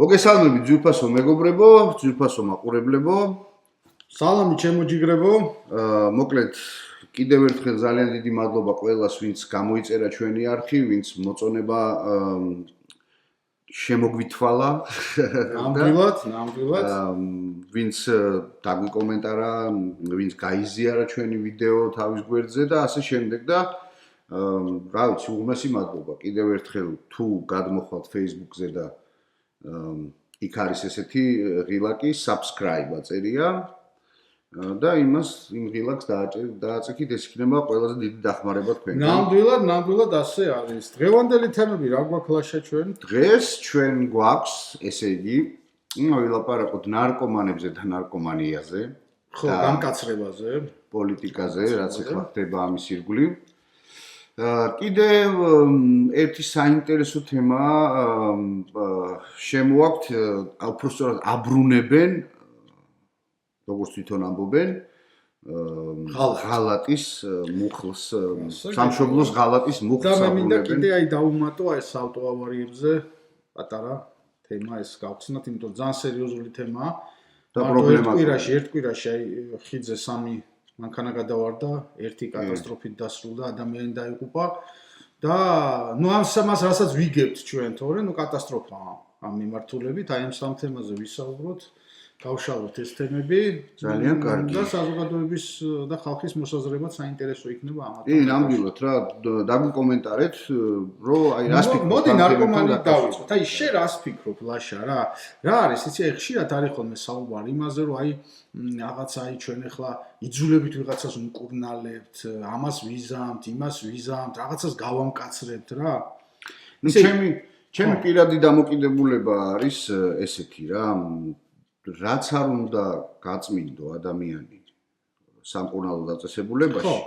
მოგესალმებით ძვირფასო მეგობრებო, ძვირფასო მაყურებლებო. სალამი ჩემო ჯიგრებო. მოკლედ კიდევ ერთხელ ძალიან დიდი მადლობა ყველას, ვინც გამოიწერა ჩვენი არხი, ვინც მოწონება შემოგვითვალა. ნამდვილად. ვინც დაგვიკომენტარა, ვინც გაიზიარა ჩვენი ვიდეო თავის გვერდზე და ასე შემდეგ და რა ვიცი, უღმესი მადლობა. კიდევ ერთხელ თუ გადმოხვალთ Facebook-ზე და იქ არის ესეთი ღილაკი subscribe აწერია და იმ ღილაკს დააწექით, ეს იქნება ყველაზე დიდი დახმარება თქვენგან. ნამდვილად ასე არის. დღევანდელი თემები რა გვაქვს ლაშა ჩვენ? დღეს ჩვენ გვაქვს, ესე იგი, ვილაპარაკოთ ნარკომანებზე და ნარკომანიაზე. ხო, გამკაცრებაზე, პოლიტიკაზე, რაც ახლა ხდება ამის ირგვლივ. კიდევ ერთი საინტერესო თემა შემოაქვთ, უბრალოდ აბრუნებენ, როგორც თვითონ ამბობენ, ღალატის მუხლს, სამშობლოს ღალატის მუხლს აბრუნებენ. და მე მინდა აბრუნებენ. კიდე ავუმატო ეს ავტოავარიებზე პატარა თემა ეს გავხსნათ, იმიტომ რომ ძალიან სერიოზული თემაა. და პრობლემაა. ერთ კვირაში ხიძე 3 მანქანა გადავარდა, ერთი კატასტროფით დასრულდა, ადამიანი დაიღუპა და ამ სამას რასაც ვიგებთ ჩვენ, თორე კატასტროფაა ამ მიმართულებით, ამ სამ თემაზე ვისაუბროთ, გავშალოთ ეს თემები ძალიან კარგი. და საზოგადოების და ხალხის მოსაზრებაც საინტერესო იქნება ამათ. ნამდვილად რა, დაგვიკომენტარეთ, რომ რას ფიქრობთ? მოდი ნარკომანი დავიწყოთ. შენ რას ფიქრობ, ლაშა რა? რა არის, იცი, ხშირად არის ხოლმე საუბარი იმაზე, რომ რაღაცა ჩვენ ახლა იძულებით ვიღაცას მკურნალებთ, ამას ვიზამთ, იმას ვიზამთ, რაღაცას გავამკაცრებთ რა. ჩემი პირადი დამოკიდებულება არის ესეთი რა, რაც არ უნდა გაწმინდო ადამიანი სამკურნალო დაწესებულებაში,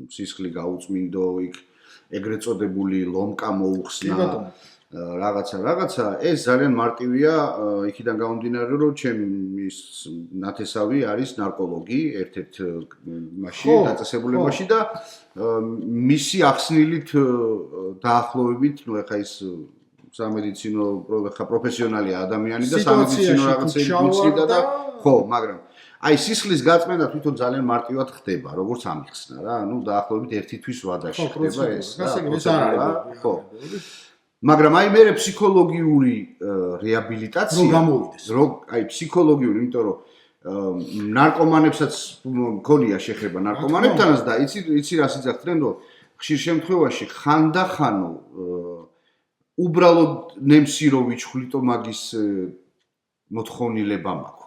სისხლი გაუწმინდო, იქ ეგრეთ წოდებული ლომკა მოუხსნა, რაღაცა, ეს ძალიან მარტივია, იქიდან გამომდინარე, რომ ჩემი ნათესავი არის ნარკოლოგი ერთ-ერთ მასში დაწესებულებაში და მისი ახსნილით დაახლოებით, ეხა ის სამედიცინო პროფესიონალია ადამიანი და სამედიცინო რაღაცები ვიციდა და ხო, მაგრამ სისხლის გაწმენდა თვითონ ძალიან მარტივად ხდება, როგორც ამიხსნა რა, დაახლოებით 1 თვის ვადაში ხდება ეს. ხო. მაგრამ მე ფსიქოლოგიური რეაბილიტაცია რომ გამოვიდეს. ფსიქოლოგიური, იმიტომ რომ ნარკომანებსაც მქონია შეხება ნარკომანებთანაც და იცი რას იძახდნენ, რომ ხშირ შემთხვევაში ხანდახანო უბრალოდ ნემსირო ვიჩხვლიტო მაგის მოთხოვნილება მაქვს.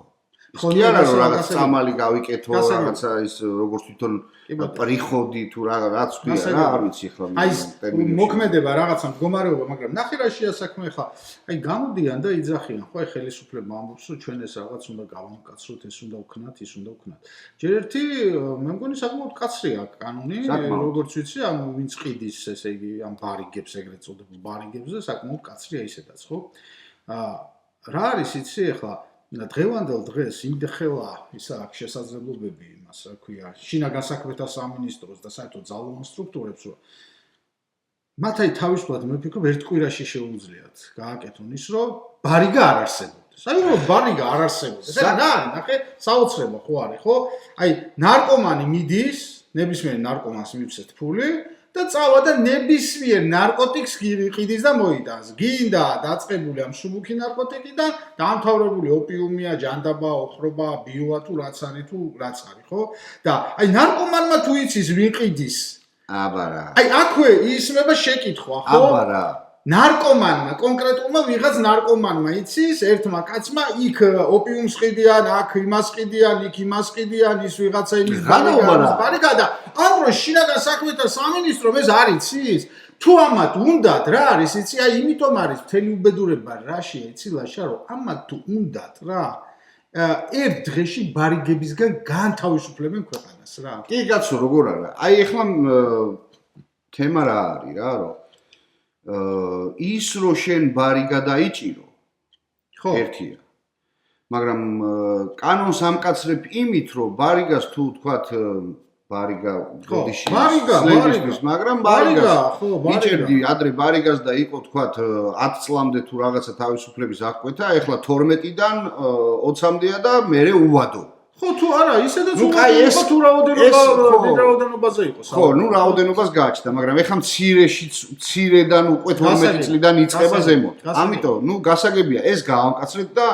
კი არა რომ რაღაც წამალი გავიკეთო, რაღაცა ის როგორც თვითონ პრიხოდი თუ რაღაც ქვია რა, არ ვიცი ახლა ტერმინები. მოქმედება რაღაცა მდგომარეობა, მაგრამ ნახე რა შეა საქმე ხა. გამოდიან და იძახიან, ხო ხელისუფლება ამბობს, რომ ჩვენ ეს რაღაც უნდა გავამკაცროთ, ეს უნდა ვქნათ, ის უნდა ვქნათ. ჯერ ერთი მე მგონი საკმაოდ კაცრია კანონი, როგორც ვიცი, ვინც ყიდის, ესე იგი, ამ ბარიგებს ეგრეთ წოდებულ ბარიგებზე, საკმაოდ კაცრია ისედაც, ხო? რა არის იცი ახლა დღევანდელ დღეს იმდხელა ისა აქვს შესაძლებლობები იმას, რა ქვია, შინაგან საქმეთა სამინისტროს და საერთოდ ძალოვან სტრუქტურებს, რომ მათ თავისუფლად მე ვფიქრობ, ერთ კვირაში შეუძლიათ გააკეთონ ის, რომ ბარიგა არ არსებობდეს. რომ ბარიგა არ არსებობდეს. რა არის, ნახე, საოცრება ხო არის, ხო? ნარკომანი მიდის, ნებისმიერ ნარკომანს მივცეთ ფული და წავა და ნებისმიერ ნარკოტიკს ყიდის და მოიტანს. გინდა დაწყებული ამ სუბუქი ნარკოტიკიდან, დამთავრებული ოპიუმია, ჯანდაბა, ოხრობა, ბიოა თუ რაც არის, ხო? და ნარკომანმა თუ იცის ვინ ყიდის? აბარა. აქვე ისმება შეკითხვა, ხო? აბარა. ნარკომანმა, კონკრეტულმა ვიღაც ნარკომანმა იცის, ერთმა კაცმა იქ ოპიუმს ყიდიან, აქ იმას ყიდიან, იქ იმას ყიდიან, ის ვიღაცა იმის ბარიგა და ამ დროს შინაგან საქმეთა სამინისტრომ ეს არ იცის? თუ ამათ უნდათ რა არის, იცი, იმიტომ არის მთელი უბედურება რაშია, იცი ლაშა, რომ ამათ თუ უნდათ რა, ერთ დღეში ბარიგებისგან განთავისუფლებენ ქვეყანას რა. კი კაცო, როგორ არა? ახლა თემა რა არის რა, რომ ის რომ შენ ბარიგა დაიჭირო, ხო, ერთია. მაგრამ კანონს ამკაცრებ იმით, რომ ბარიგას თუ თქვათ ბარიგა გოდიში ბარიგა, მაგრამ ბარიგა, ხო, ბარიგა. იჭერდი ადრე ბარიგას და იყო თქვათ 10 წლამდე თუ რაღაცა თავისუფლების აღკვეთა, ეხლა 12-დან 20-მდეა და მერე უვადო. ხო თუ არა, ისედაც ეს თუ რაოდენობაზე იყო. ხო, ნუ რაოდენობას გააჩნდა, მაგრამ ეხლა მცირედან უკვე 12 წლიდან იწყება ზემოთ. ამიტომ, ნუ გასაგებია ეს გავამკაცრეთ და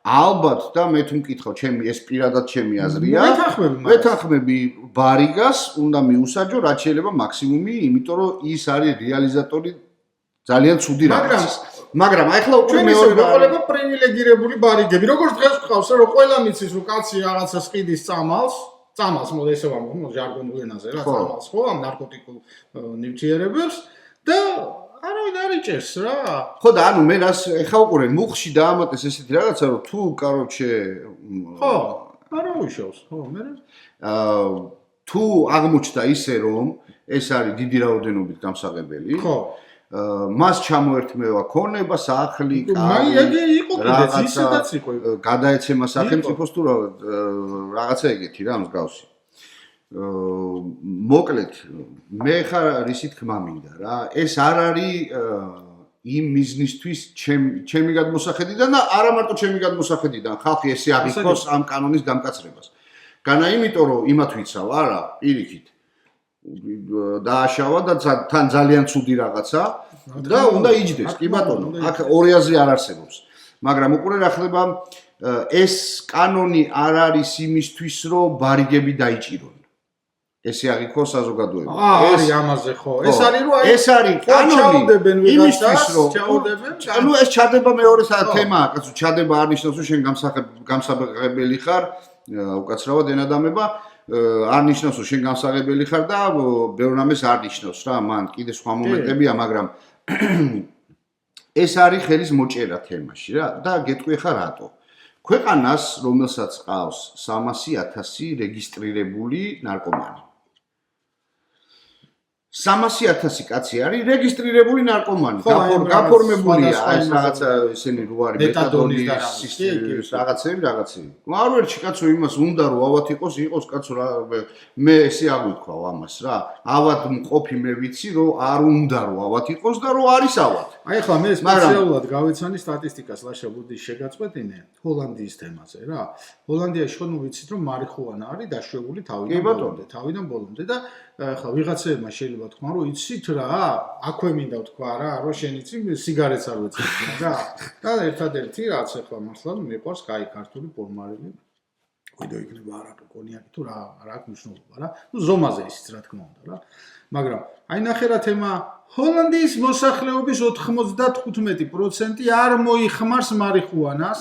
ალბათ და მე თუ მკითხავ, ეს პირადად ჩემი აზრია. ვეთანხმები ბარიგას, უნდა მიუსაჯო რაც შეიძლება მაქსიმუმი, იმიტომ რომ ის არის რეალიზატორი ძალიან ცუდი რაღაცის. მაგრამ ახლა უკვე მეორე გვეყოლება პრივილეგირებული ბარიგები. როგორც დღეს გყავს, რომ ყველა მიცის, რომ კაცი რაღაცა სყიდის წამალს მოდ ესე ვამბობ, ჟარგონულ ენაზე რა, წამალს ხო, ამ ნარკოტიკულ ნივთიერებებს და არავინ არ იჭერს რა. ხო და ანუ მე რას ეხა უყურე მუხში დაამატეს ესეთი რაღაცა, რომ თუ კაროჩე ხო, არა უშავს, ხო, მე თუ აღმოჩნდა ისე რომ ეს არის დიდი რაოდენობით გამსაღებელი. ხო. მას ჩამოერთმევა ქონება, სახლი, კარი. იგი იყო კიდეც ისედაც იყო. გადაეცემა სახელმწიფოს თუ რაღაცა ეგეთი რა მსგავსი. მოკლედ, მე ხარ რისი თქმა მინდა რა. ეს არ არის იმ მიზნისთვის ჩემი გადმოსახედიდან და არა მარტო ჩემი გადმოსახედიდან, ხალხი ესე აღიქოს ამ კანონის გამკაცრებას. განა იმიტომ რომ იმათ ვიცავ, არა, პირიქით. დააშავა და თან ძალიან ცუდი რაღაცა და უნდა იჯდეს, კი ბატონო. აქ ორი აზრი არ არსებობს. მაგრამ უყურე რა ხდება, ეს კანონი არ არის იმისთვის, რომ ბარიგები დაიჭირონ. ესე აღიქოს საზოგადოება. არის ამაზე ხო. ეს არის რომ ეს არის კანონი იმისთვის, რომ ანუ ეს ჩადება მეორე თემაა, კაცო, ჩადება არ ნიშნავს, რომ შენ გამსაღებელი ხარ, უკაცრავად ენადამება. არ ნიშნავს, რომ შენ გამსაღებელი ხარ და ბევრ რამეს არ ნიშნავს რა, მან კიდე სხვა მომენტებია, მაგრამ ეს არის ხელის მოჭერა თემაში რა და გეტყვი ხარ რატო. ქვეყანას, რომელსაც ყავს 300,000 რეგისტრირებული ნარკომანი. 300,000 კაცი არის რეგისტრირებული ნარკომანი, გაფორმებულია ეს რაღაცა ესენი რო არის მეტადონის რაღაცები. არ ვერჩი კაცო იმას უნდა რომ ავად იყოს კაცო რა მე ესე აღვიქვა ამას რა. ავად მყოფი მე ვიცი რომ არ უნდა რომ ავად იყოს და რომ არის ავად. აი ხა მე სპეციალურად გავეცანი სტატისტიკას ლაშა ბუდის შეგაწყვეტინე ჰოლანდიის თემაზე რა. ჰოლანდიაში ხო ნუ ვიცით რომ მარიხუანა არის დაშვებული თავიდან ბოლომდე და ხა ვიღაცებმა შეიძლება თქვა რომ იცით რა აქვე მინდა თქვა რა რომ შენ იცი სიგარეტს არ ვეცედი რა და ერთადერთი რაც ახლა მართლა მიყვარს კაი ქართული ფორმარილი ვიდეო იქნება არაკო კონიაკი თუ რა აქვს მნიშვნელობა რა ნუ ზომაზე ისიც რა თქმა უნდა რა მაგრამ აი ნახე რა თემა ჰოლანდიის მოსახლეობის 95% არ მოიხმარს მარიხუანას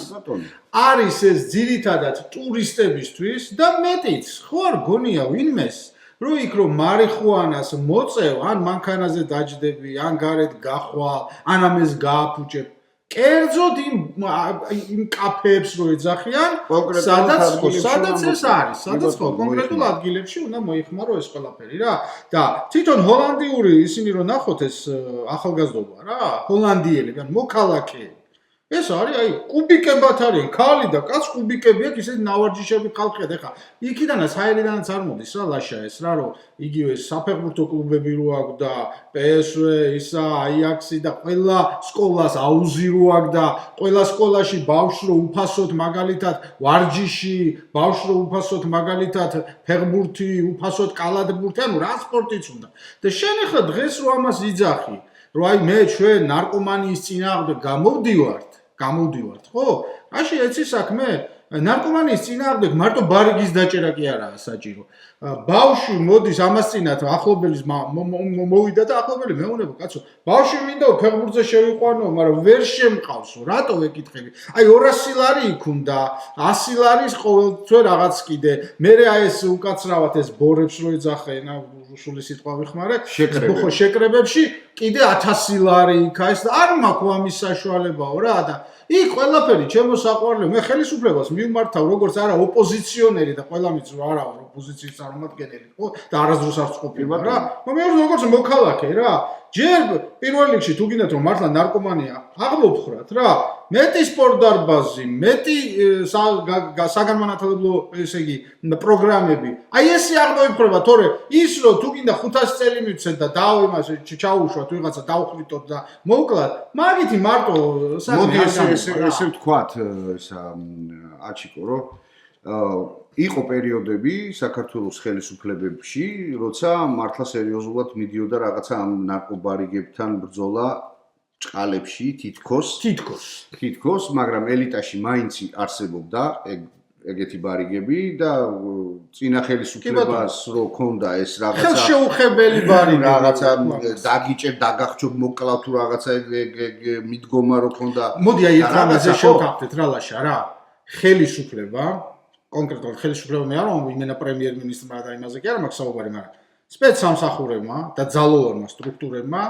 არის ეს ძირითადად ტურისტებისთვის და მეტიც ხო არ გონია ვინმეს რომ იქ რომ მარიხუანას მოწევ, ან მანქანაზე დაჯდები, ან გარეთ გახვალ, ან ამას გააფუჭებ. კერძოდ იმ კაფეებს რო ეძახიან, სადაც ეს არის, სადაც კონკრეტულ ადგილებში უნდა მოიხმარო ეს ყველაფერი რა. და თვითონ ჰოლანდიური ისინი რო ნახოთ ეს ახალგაზრდობა რა, ჰოლანდიელები, ან მოქალაქეები ეს არის აი კუბიკებად არის ქალი და კაც კუბიკები აქვს ისეთი ნავარჯიშები ხალხია და ხა იქიდანაც ჰაერიდანაც არ მოდის რა ლაშა ეს რა რომ იგივე საფეხბურთო კლუბები რო აქვს და PSV ისა აიაქსი და ყველა სკოლას აუზი რო აქვს და ყველა სკოლაში ბავშვს რო უფასოდ მაგალითად ვარჯიში ბავშვს რო უფასოდ მაგალითად ფეხბურთი უფასოდ კალათბურთი ანუ რა სპორტიც უნდა და შენ ახლა დღეს რო ამას იძახი რომ აი მე ჩვენ ნარკომანიის წინააღმდეგ გამოვდივართ, ხო? აში ეცი საქმე, ნარკომანიის წინააღმდეგ მარტო ბარიგის დაჭერა კი არაა საჭირო. ბავშვი მოდის ამას წინათ ახლობელის მოვიდა და ახლობელი მეუნება, კაცო. ბავშვი მინდა ფეხბურთზე შევიყვანო, მაგრამ ვერ შემყავსო. რატო ვეკითხები? აი 200 ლარი იქ უნდა, 100 ლარის ყოველთვე რაღაც კიდე. მე აი ეს უკაცრავად ეს ბორებს რო ეძახენ, რუსული სიტყვა ვიხმარე, ხო შეკრებებში კიდე 1000 ლარი იქ ეს და არ მაქვს ამის საშუალებაო რა და იქ ყველაფერი ჩემო საყვარლო მე ხელისუფლებას მივმართავ როგორც არა ოპოზიციონერი და ყველა მის რა არა ვარ ოპოზიციის წარმომადგენელი ხო და არასდროს არც ყოფილა რა მე როგორც მოქალაქე რა ჯერ პირველ რიგში თუ გინდათ რომ მართლა ნარკომანია აღმოფხრათ რა, მეტი სპორტ დარბაზი, მეტი საგანმანათლებლო ესე იგი პროგრამები. აი ესე აღმოიფხრება, თორე ის რომ თუ გინდა 500 წელი მივცეთ და დავიმას ჩაუშვათ ვიღაცა დავხვიტოთ და მოკლათ, მაგითი მარტო მოდი ესე ვთქვათ ესა აჩიკო რომ იყო პერიოდები საქართველოს ხელისუფლებებში, როცა მართლა სერიოზულად მიდიოდა რაღაცა ამ ნარკობარიგებთან ბრძოლა ჭყალებში თითქოს, მაგრამ ელიტაში მაინც არსებობდა ეგეთი ბარიგები და წინა ხელისუფლებას რო ქონდა ეს რაღაცა ხელშეუხებელი ბარიგები, რაღაცა დაგიჭერ, დაგახჭო, მოკლა თუ რაღაცა მიდგომა რო ქონდა. მოდი აი ერთ რამაზე შევთანხმდეთ რა ლაშა რა. ხელისუფლება კონკრეტულად ხელისუფლება მე არ ვამბობ იმენა პრემიერ-მინისტრმა და იმაზე კი არ მაქვს საუბარი, მაგრამ სპეცსამსახურებმა და ძალოვანმა სტრუქტურებმა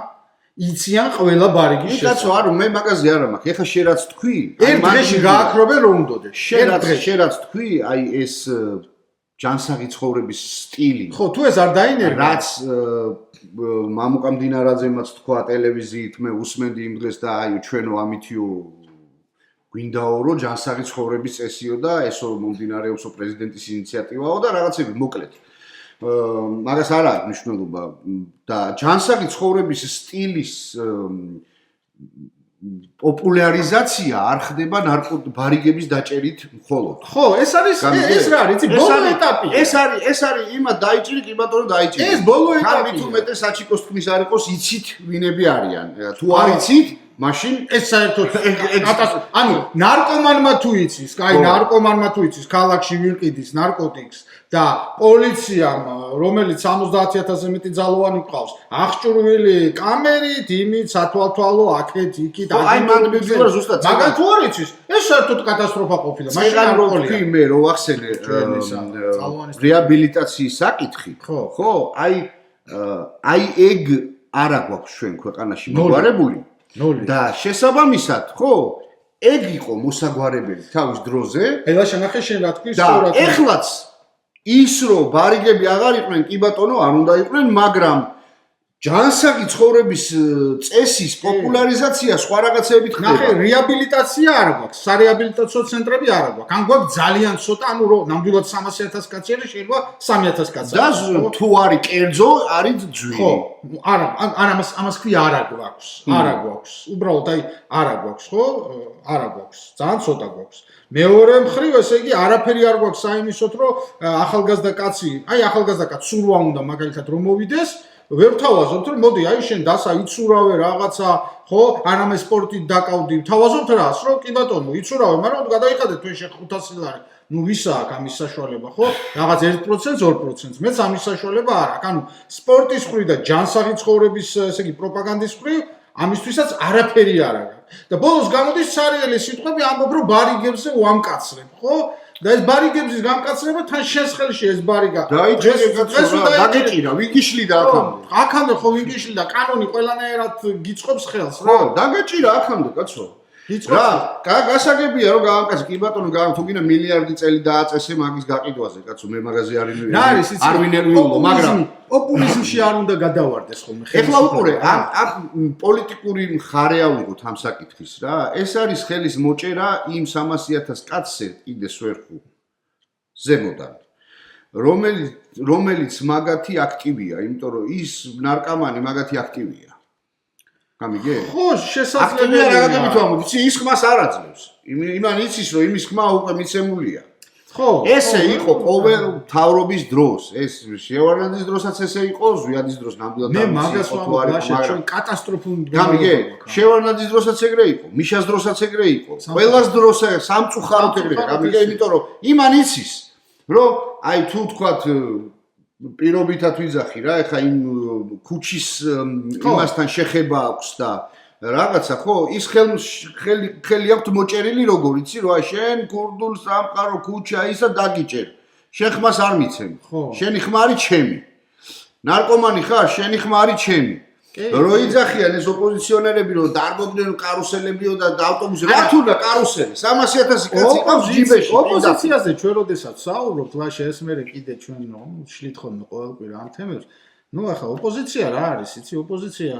იციან ყველა ბარიგის შესახებ. კაცო, არა, მე მაგაზე არ მაქვს. ეხა შენ რაც თქვი, ერთ დღეში გააქრობენ რომ უნდოდეს. შენ რაც თქვი, აი ეს ჯანსაღი ცხოვრების სტილი. ხო, თუ ეს არ დაინერგა, რაც მამუკა მდინარაძემაც თქვა ტელევიზიით, მე უსმენდი იმ დღეს და აი ჩვენო ამითიო გვინდაო რომ ჯანსაღი ცხოვრების წესიო და ესო მომდინარეობსო პრეზიდენტის ინიციატივაო და რაღაცები მოკლედ. მაგას არ აქვს მნიშვნელობა და ჯანსაღი ცხოვრების სტილის პოპულარიზაცია არ ხდება ნარკობარიგების დაჭერით მხოლოდ. ხო, ეს არის ეს რა არის, იცი ბოლო ეტაპია. ეს არის იმად დაიჭირი, კი ბატონო დაიჭირი. ეს ბოლო ეტაპია. თუ მეტე საჩიკოს თქმის არ იყოს, იცით ვინები არიან. თუ არ იცით, მაშინ ეს საერთოდ ანუ ნარკომანმა თუ იცის, კაი ნარკომანმა თუ იცის, ქალაქში ვიყიდის ნარკოტიკს და პოლიციამ, რომელიც 70000-ზე მეტი ძალოვანი ყავს, აღჭურვილი კამერით, იმით, სათვალთვალო, აქეთ, იქით, აი მან მიგზავნა ზუსტად. მაგალ თუ არ იცის, ეს საერთოდ კატასტროფა ყოფილა. მაშინ არ ვთქვი მე რომ ვახსენე რეაბილიტაციის საკითხი. ხო, აი ეგ არა გვაქვს ჩვენ ქვეყანაში მოგვარებული. და შესაბამისად, ხო, ეგ იყო მოსაგვარებელი თავის დროზე. ელა შენახე შენ რა თქვი და ეხლაც ის რომ ბარიგები აღარ იყვნენ, კი ბატონო, არ უნდა იყვნენ, მაგრამ ჯანსაღი ცხოვრების წესის პოპულარიზაცია სხვა რაღაცებით ხდება. ნახე, რეაბილიტაცია არ გვაქვს, სარეაბილიტაციო ცენტრები არ გვაქვს. ან გვაქვს ძალიან ცოტა, ანუ რომ ნამდვილად 300000 კაცი არის, შეიძლება 3000 კაცი. და თუ არის კერძო, არის ძვირი. ხო, არა, ამას ქვია არა გვაქვს. არა გვაქვს. უბრალოდ აი არა გვაქვს, ხო? არა გვაქვს. ძალიან ცოტა გვაქვს. მეორე მხრივ, ესე იგი, არაფერი არ გვაქვს საიმისოთ, რომ ახალგაზრდა კაცი, აი ახალგაზრდა კაცი სურვა უნდა მაგალითად რომ მოვიდეს, ვერ თავაზობთ რომ მოდი აი შენ დასა იცურავე რაღაცა ხო არამე სპორტით დაკავდი თავაზობთ რას რომ კი ბატონო იცურავე მაგრამ გადაიხადე თუ შენ 500 ლარი ნუ ვისა აქვს ამის საშუალება ხო რაღაც 1% 2% მეც ამის საშუალება არ აქვს ანუ სპორტის ხრი და ჯანსაღი ცხოვრების ესე იგი პროპაგანდის ხრი ამისთვისაც არაფერი არ აქვს და ბოლოს გამოდის სარიელი სიტყვები ამბობ რომ ბარიგებზე ვამკაცრებ ხო და ეს ბარიგების გამკაცრება თან შენს ხელში ეს ბარიგა დაგეჭირა ვიგიშლიდა აქამდე აქამდე ხო ვიგიშლიდა კანონი ყველანაირად გიწყობს ხელს რა დაგეჭირა აქამდე კაცო რა გასაგებია რომ გაამკაცე კი ბატონო თუ გინდა მილიარდი წელი დააწესე მაგის გაყიდვაზე კაცო მე მაგაზე არ ვინერვიულო მაგრამ პოპულიზმში არ უნდა გადავარდეს ხოლმე ეხლა უყურე აქ პოლიტიკური მხარე ავიღოთ ამ საკითხის რა ეს არის ხელის მოჭერა იმ 300000 კაცზე კიდე სვერხუ ზემოდან რომელიც მაგათი აქტივია იმიტომ რომ ის ნარკომანი მაგათი აქტივია გამიგე? ხო, შესაძლებელია. რაღაცებით ვამბობ, იცი ის ხმას არ აძლევს. იმან იცის რომ იმის ხმა უკვე მიცემულია. ხო, ესე იყო ყოველ მთავრობის დროს. ეს შევარდნაძის დროსაც ესე იყო, ზვიადის დროს ნამდვილად მე მაგას ვამბობ, ჩვენ კატასტროფული გამიგე? შევარდნაძის დროსაც ეგრე იყო, მიშას დროსაც ეგრე იყო. ყველას დროს სამწუხაროდ ეგრე, გამიგე? იმიტომ რომ იმან იცის, რომ აი თუ თქვათ პირობითად ვიძახი რა, ეხა იმ ქუჩის იმასთან შეხება აქვს და რაღაცა ხო, ის ხელი აქვს მოჭერილი როგორ იცი რა, შენ კურდულ სამყარო ქუჩა ისა დაგიჭერ. შენ ხმას არ მიცემ. შენი ხმა არის ჩემი. ნარკომანი ხარ, შენი ხმა არის ჩემი. რო იძახიან ეს ოპოზიციონერები რომ დარბობდნენ კარუსელებიო და ავტობუსი რა თუნდა კარუსელი 300000 კაცი ყავს ჯიბეში ოპოზიციაზე ჩვენ როდესაც საუბრობთ ვაშე ეს მე კიდე ჩვენ შლით ხოლმე ყოველ კვირა ამ თემებს ნუ ახლა ოპოზიცია რა არის, იცი, ოპოზიცია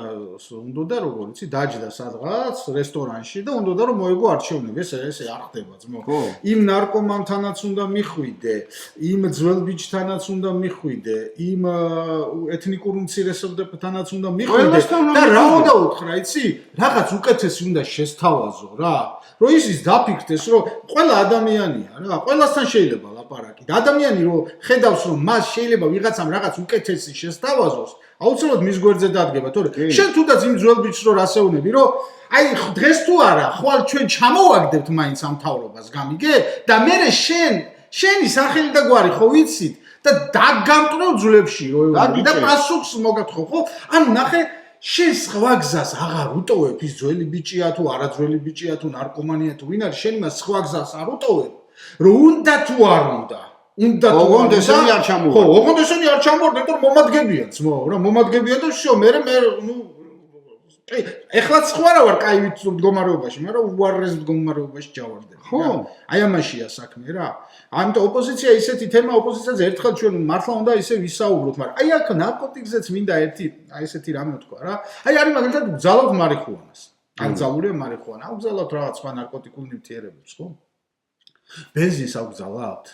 უნდა როგორ იცი, დაჯდა სადღაც რესტორანში და უნდა რომ მოეგო არჩევნები, ესე არ ხდება ძმო. იმ ნარკომანთანაც უნდა მიხვიდე, იმ ძველ ბიჭთანაც უნდა მიხვიდე, იმ ეთნიკურ უმცირესობებთანაც უნდა მიხვიდე და რა უნდა უთხრა, იცი, რაღაც უკეთესი უნდა შესთავაზო რა. რომ ის დაფიქრდეს, რომ ყველა ადამიანია რა, ყველასთან შეიძლება ლაპარაკი. და ადამიანი რომ ხედავს, რომ მას შეიძლება ვიღაცამ რაღაც უკეთესი შესთავაზოს, აუცილებლად მის გვერდზე დადგება, თორე შენ თუნდაც იმ ძველ ბიჭს რო რასეუნები, რომ აი დღეს თუ არა, ხვალ ჩვენ ჩამოვაგდებთ მაინც ამ თავრობას, გამიგე? და მე შენი სახელი და გვარი ხო ვიცით და დაგამტნევ ძვლებში რო და პასუხს მოგათხო, ხო? ანუ ნახე შენ სხვა გზას აღარ უტოვებ ის ძველი ბიჭია თუ არა ძველი ბიჭია თუ ნარკომანია თუ ვინ არის შენ მას სხვა გზას არ უტოვებ რომ უნდა თუ არ უნდა ოღონდ ესენი არ ჩამოვარდა ხო ოღონდ ესენი არ ჩამოვარდა იმიტომ რომ მომადგებიან ძმო რა მომადგებიან და შო მე ნუ ეხლა სხვა რა ვარ კაი მდგომარეობაში მაგრამ უარეს მდგომარეობაში ჯავარდები ხო აი ამაშია საქმე რა ამიტომ ოპოზიცია ისეთი თემა ოპოზიციაზე ერთხელ ჩვენ მართლა უნდა ისე ვისაუბროთ მაგრამ აი აქ ნარკოტიკზეც მინდა ერთი აი ესეთი რამე ვთქვა რა აი არის მაგალითად გძალავთ მარიხუანას აკრძალულია მარიხუანა აკრძალავთ რაღაც სხვა ნარკოტიკულ ნივთიერებებს ხო ბენზინს აკრძალავთ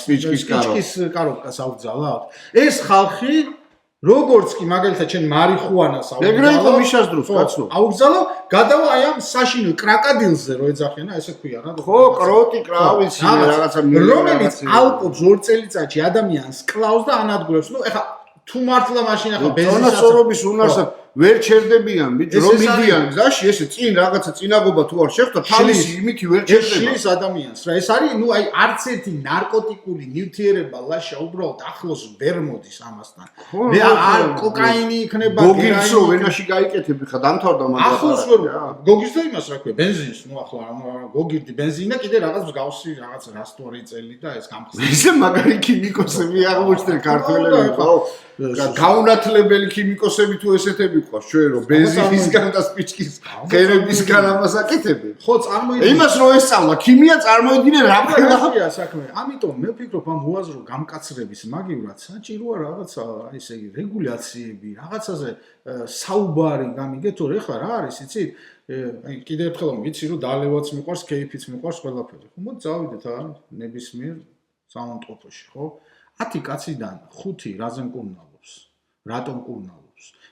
სპიჩკის კარობკას აკრძალავთ ეს ხალხი როგორც კი მაგალითად ჩვენ მარიხუანას ეგრე იყო მიშას დროს კაცო აუგზალო გადავა აი ამ საშინო კრაკადილზე რო ეძახიან ესე ქვია რა ხო კროტი კრავიცი რაღაცა რომელიც ალკობს 2 წელიწადში ადამიანს კლავს და ანადგურებს ნუ ეხა თუ მართლა მაშინ ახლა ბენზინს სორობის უნარს ვერ ჩერდებიან ბიჭო რომ მიდიან გზაში ესე წინ რაღაცა წინაგობა თუ არ შეხვდა თავისი იმითი ვერ ჩერდება შლის ადამიანს რა ეს არის ნუ აი არც ერთი ნარკოტიკული ნივთიერება ლაშა უბრალოდ ახლოს ვერ მოდის ამასთან მე არ კოკაინი იქნება გოგირს რო ვენაში გაიკეთები ხა დამთავრდა მაგრამ ახლოს ვერ გოგირს და იმას რა ქვია ბენზინს ნუ ახლა გოგირდი ბენზინა კიდე რაღაც მსგავსი რაღაც რასტორი წელი და ეს გამხსნელი ისე მაგარი ქიმიკოსები აღმოჩნდნენ ქართველები ხო გაუნათლებელი ქიმიკოსები თუ ესეთები ყავს ჩვენ რომ ბენზინისგან და სპიჩკის ხერებისგან ამას აკეთებენ ხო წარმოიდგინე იმას რო ესწავლა ქიმია წარმოიდგინე რა ფერია საქმე ამიტომ მე ვფიქრობ ამ უაზრო გამკაცრების მაგივრად საჭიროა რაღაცა ესე იგი რეგულაციები რაღაცაზე საუბარი გამიგე თუ ეხლა რა არის იცით აი კიდევ ერთხელ ვიცი რომ დალევაც მიყვარს კეიფიც მიყვარს ყველაფერი ხო მოდი წავიდეთ რა ნებისმიერ საუნდტროპოში ხო 10 კაციდან 5 რაზე მკურნალობს რატომ მკურნალობს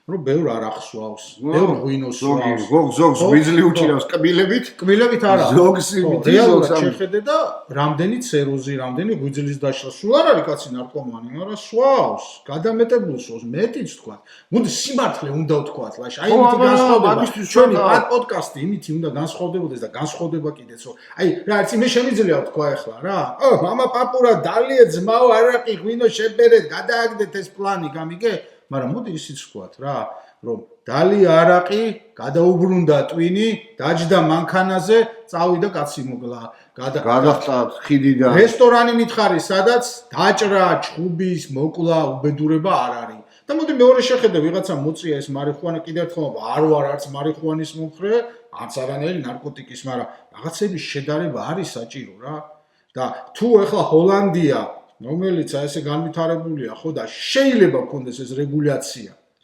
რომ ბევრ არ ახსვავს ბევრ ღვინოს ზოგს ვიზლი უჭირავს კბილებით არა ზოგს იმითი ზოგს შეხედე და რამდენი ცეროზი რამდენი ღვიძლის დაშლა სულ არ არის კაცი ნარკომანი მაგრამ სვავს გადამეტებულს მეტიც თქვა მოდი სიმართლე უნდა ვთქვათ ლაშა აი იმითი განსხვავდება ჩვენი პოდკასტი იმითი უნდა განსხვავდებოდეს და განსხვავდება კიდეცო აი რა იცი მე შემიძლია ვთქვა ახლა რა მამა პაპურა დალიე ძმაო არაყი ღვინო შეპერეთ გადააგდეთ ეს პლანი გამიგე მაგრამ მოდი ისიც ვთქვათ რა რომ დალი არაყი გადაუბრუნდა ტვინი დაჯდა მანქანაზე წავიდა კაცი მოგლა გადახტა ხიდიდან რესტორანი მითხარი სადაც დაჭრა ჩხუბის მოკლა უბედურება არ არის და მოდი მეორე შეხედე ვიღაცა მოწია ეს მარიხუანა კიდევ ერთხელ არ ვარ არც მარიხუანის მომხრე არც არანაირი ნარკოტიკის მაგრამ რაღაცების შედარება არის საჭირო რა და თუ ეხლა ჰოლანდია რომელიც ესე განვითარებულია ხო და შეიძლება გქონდეს ეს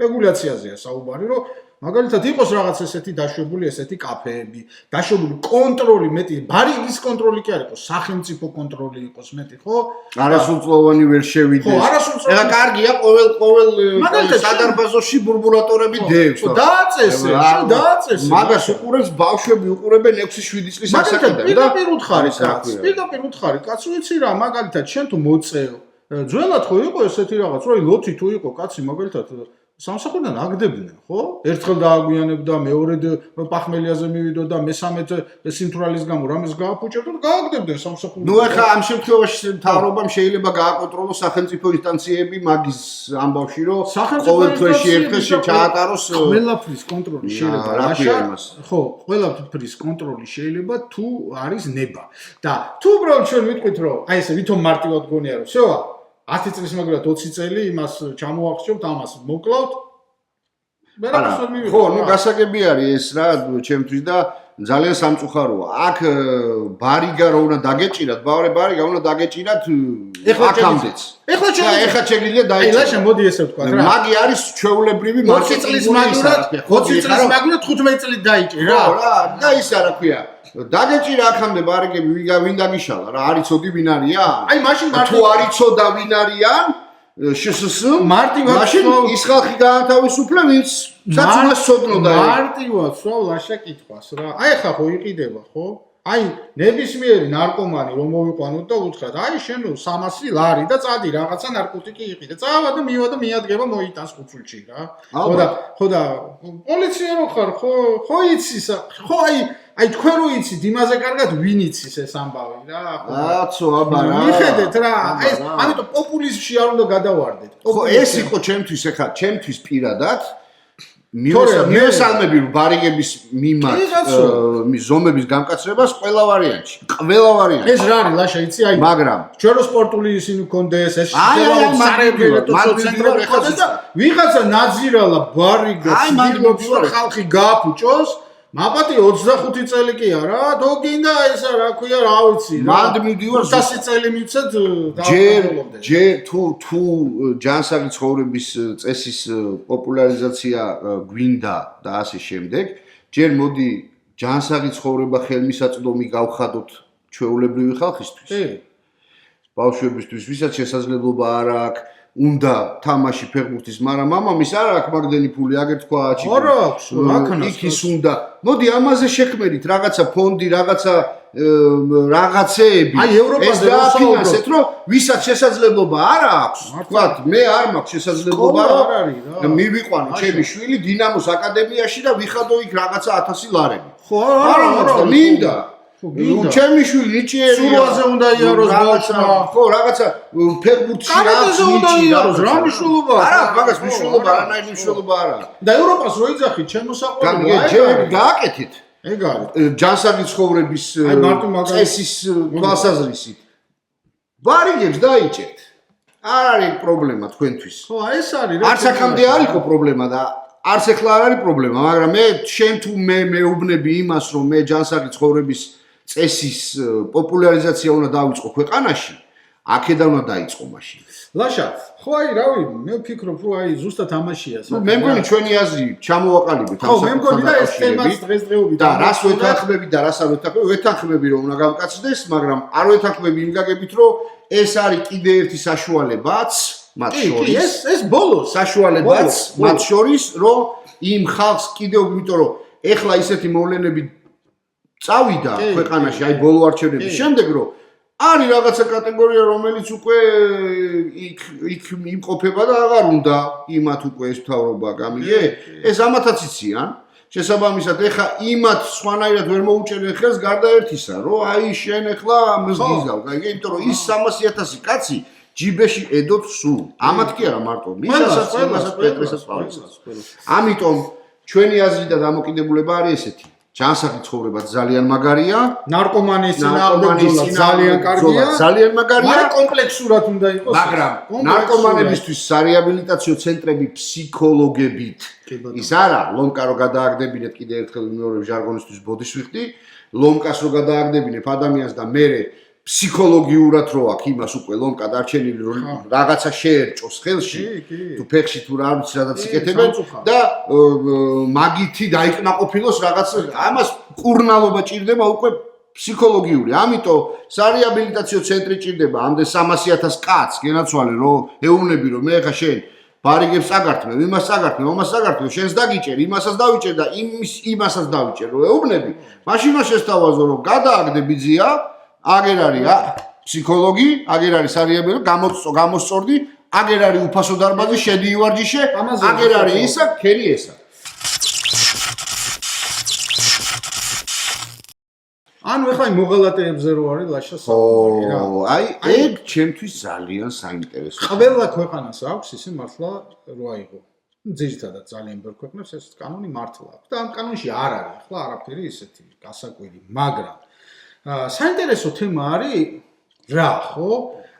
რეგულაციაზეა საუბარი რომ მაგალითად იყოს რაღაც ესეთი დაშვებული ესეთი კაფეები დაშვებული კონტროლი მეტი ბარიგის კონტროლი კი არ იყოს სახელმწიფო კონტროლი იყოს მეტი ხო არასრულწლოვანი ვერ შევიდეს ხო არასრულწლოვანი ეხა კარგია ყოველ სადარბაზოში ბურბულატორები დევს ხო დააწესე მაგას უყურებს ბავშვები უყურებენ 6-7 წლის ასაკიდან და პირდაპირ უთხარი კაცო იცი რა მაგალითად შენ თუ მოწევ ძველად ხო იყო ესეთი რაღაც რომ ლოთი თუ იყო კაცი მაგალითად სამსახურიდან აგდებდნენ ხო? ერთხელ დააგვიანებდა, მეორედ პახმელიაზე მივიდოდა, მესამედ სიმთვრალის გამო რამეს გააფუჭებდა და გააგდებდნენ სამსახურიდან. ნუ ახლა ამ შემთხვევაში მთავრობამ შეიძლება გააკონტროლოს სახელმწიფო ინსტანციები მაგის ამბავში, რომ ყოველ თვეში ერთხელ ჩაატაროს ყველაფრის კონტროლი შეიძლება ხო, ყველაფრის კონტროლი შეიძლება თუ არის ნება. და თუ უბრალოდ ჩვენ ვიტყვით, რომ აი ესე ვითომ მარტივად გონია, რომ всё 10 წლის მაგრამ 20 წელი იმას ჩამოახსოვთ, ამას მოკლავთ. ხო, ნუ გასაგები არის ეს რა, ჩემთვის და ძალიან სამწუხაროა. აქ ბარიგა რო უნდა დაგეჭირათ, ბარიგა უნდა დაგეჭირათ აქამდეც. ეხლა შეგიძლია დაიჭიროთ. აი, ლაშა, მოდი ესე ვთქვა რა. მაგი არის ჩვეულებრივი 20 წლის მაგნად 15 წლით დაიჭირა. ხო რა, და ის არა ქვია. დაგეჭირა აქამდე ბარიგები ვინ დაგიშალა რა, არიცოდი ვინ არიან? აი, მაშინ თუ არიცოდა ვინ არიან? მარტივად ის ხალხი გაანთავისუფლა, ვინც საწუნას ცოდნოდა. მარტივად სულ ლაშა კითხვას რა. აი ხა ხო იყიდება, ხო? აი ნებისმიერი ნარკომანი რომ მოვიყვანოთ და უთხრათ, აი შენ 300 ლარი და წადი რაღაცა ნარკოტიკი იყიდე. წავა და მივა და მიადგება მოიტანს ხუცულში რა. ხო და პოლიცია რო ხარ, ხო იცის, ხო აი თქვენ რო იცით იმაზე კარგად ვინ იცის ეს ამბავი რა. კაცო აბა რა. მიხედეთ რა. აი ამიტომ პოპულიზმში არ უნდა გადავარდეთ. ხო ეს იყო ჩემთვის ეხა, ჩემთვის პირადად მიესალმები ბარიგების მიმართ ზომების გამკაცრებას ყველა ვარიანტში. ეს რა არის ლაშა იცი აი მაგრამ ჩვენ რო სპორტული ისინი გქონდეს ეს ვიღაცა ნაძირალა ბარიგას ხალხი გააფუჭოს მაპატი 25 წელი კი არა თუ გინდა ესა რა ქვია რა ვიცი მანდ მიდივარ 500 წელი მიცეთ ჯერ თუ ჯანსაღი ცხოვრების წესის პოპულარიზაცია გვინდა და ასე შემდეგ ჯერ მოდი ჯანსაღი ცხოვრება ხელმისაწვდომი გავხადოთ ჩვეულებრივი ხალხისთვის ბავშვებისთვის ვისაც შესაძლებლობა არ აქვს უნდა თამაში ფეხბურთის, მაგრამ მამამის არ აქვს მაგდენი ფული, აგერ თქვა აჩი. არა აქვს, იქის უნდა. მოდი ამაზე შექმერით რაღაცა ფონდი, რაღაცეები. აი ევროპაზე დააფინანსეთ, რომ ვისაც შესაძლებლობა არ აქვს, თქვათ, მე არ მაქვს შესაძლებლობა, რომ მივიყვანო ჩემი შვილი დინამოს აკადემიაში და ვიხადო იქ რაღაცა 1000 ლარები. ხო, არა, მინდა. ჩემი შვილი ნიჭიერია. სურვაზე უნდა იაროს ბავშვმა. ხო, რაღაცა ფეხბურთში რაღაც ნიჭიერია. რა მნიშვნელობა? არა, მაგას მნიშვნელობა არანაირი მნიშვნელობა არა. და ევროპას რო იძახით, ჩემო საყვარელო. ჯერ გააკეთეთ. ეგ არის. ჯანსაღი ცხოვრების წესის თვალსაზრისით. ბარიგებს დაიჭერთ. არ არის პრობლემა თქვენთვის. ხო, ეს არის რა. არც აქამდე არ იყო პრობლემა და არც ახლა არ არის პრობლემა, მაგრამ მე შენ თუ მე მეუბნები იმას, რომ მე ჯანსაღი ცხოვრების წესის პოპულარიზაცია უნდა დავიწყო ქვეყანაში, აქედან უნდა დაიწყო მაშინ. ლაშა, ხო აი რავი, მე ვფიქრობ, რომ აი ზუსტად ამაშია საქმე. მე მგონი ჩვენი აზრი ჩამოვაყალიბეთ ამ საკითხთან. ხო, მე მგონი და ეს თემაც დღესდღეობით და რას ვეთანხმები და რას არ ვეთანხმები, ვეთანხმები რომ უნდა გამკაცდეს, მაგრამ არ ვეთანხმები იმ გაგებით, რომ ეს არის კიდე ერთი საშუალებაც მათ შორის. ეს ბოლოს საშუალებაც მათ შორის, რომ იმ ხალხს კიდევ იმიტომ რომ ეხლა ისეთი მოვლენები წავიდა ქვეყანაში, აი ბოლო არჩევნების შემდეგ, რომ არის რაღაცა კატეგორია, რომელიც უკვე იქ იმყოფება და აღარ უნდა იმათ უკვე ეს მთავრობა გამიგე. ეს ამათაც იციან. შესაბამისად, ეხა იმათ სხვანაირად ვერ მოუჭერენ ხელს გარდა ერთისა, რომ აი შენ ეხლა მზგიზავ, გაიგე, იმიტომ რომ ის 300,000 კაცი ჯიბეში ედოთ სულ. ამათ კი არა მარტო, მისასაც, პეტრესაც პავლესაც. ამიტომ ჩვენი აზრი და დამოკიდებულება არის ესეთი. ჯანსაღი ცხოვრება ძალიან მაგარია, ნარკომანის ძალიან კარგია, ძალიან მაგარია, მაგრამ კომპლექსურად უნდა იყოს. მაგრამ ნარკომანებისთვის სარეაბილიტაციო ცენტრები ფსიქოლოგებით ის არა, ლომკა რო გადააგდებინეთ კიდე ერთხელ მეორე ჟარგონისთვის ბოდის ვიხდი, ლომკას რო გადააგდებინებ ადამიანს და მერე ფსიქოლოგიურად რო აქ იმას უკვე ლომკა დარჩენილი რომ რაღაცა შეერჭოს ხელში თუ ფეხში თუ რა ვიცი სადაც იკეთებენ და მაგითი დაიკნაყოფილოს რაღაც ამას კურნალობა ჭირდება უკვე ფსიქოლოგიური ამიტომ სარეაბილიტაციო ცენტრი ჭირდება ამდენ 300,000 კაცს გენაცვალე რომ ეუბნები რომ მე ხა შენ ბარიგებს წაგართმევ იმას წაგართმევ ამას წაგართმევ შენს დაგიჭერ იმასაც დავიჭერ და იმასაც დავიჭერ რომ ეუბნები მაშინ შესთავაზო რომ გადააგდები ძია აგერ არის ფსიქოლოგი, აგერ არის სარეაბილიტაციო, გამოსწორდი, აგერ არის უფასო დარბაზი, შედი ივარჯიშე, აგერ არის ისა, ქერი ესა. ანუ ეხლა მოღალატეებზე რო არის ლაშა საუბარი რა. აი, ეგ ჩემთვის ძალიან საინტერესო. ყველა ქვეყანას აქვს ისე მართლა რო აიღო. ძირითადად ძალიან ბევრ ქვეყნებს ეს კანონი მართლა აქვს და ამ კანონში არ არის ახლა არაფერი ისეთი გასაკვირი, მაგრამ საინტერესო თემა არის რა ხო?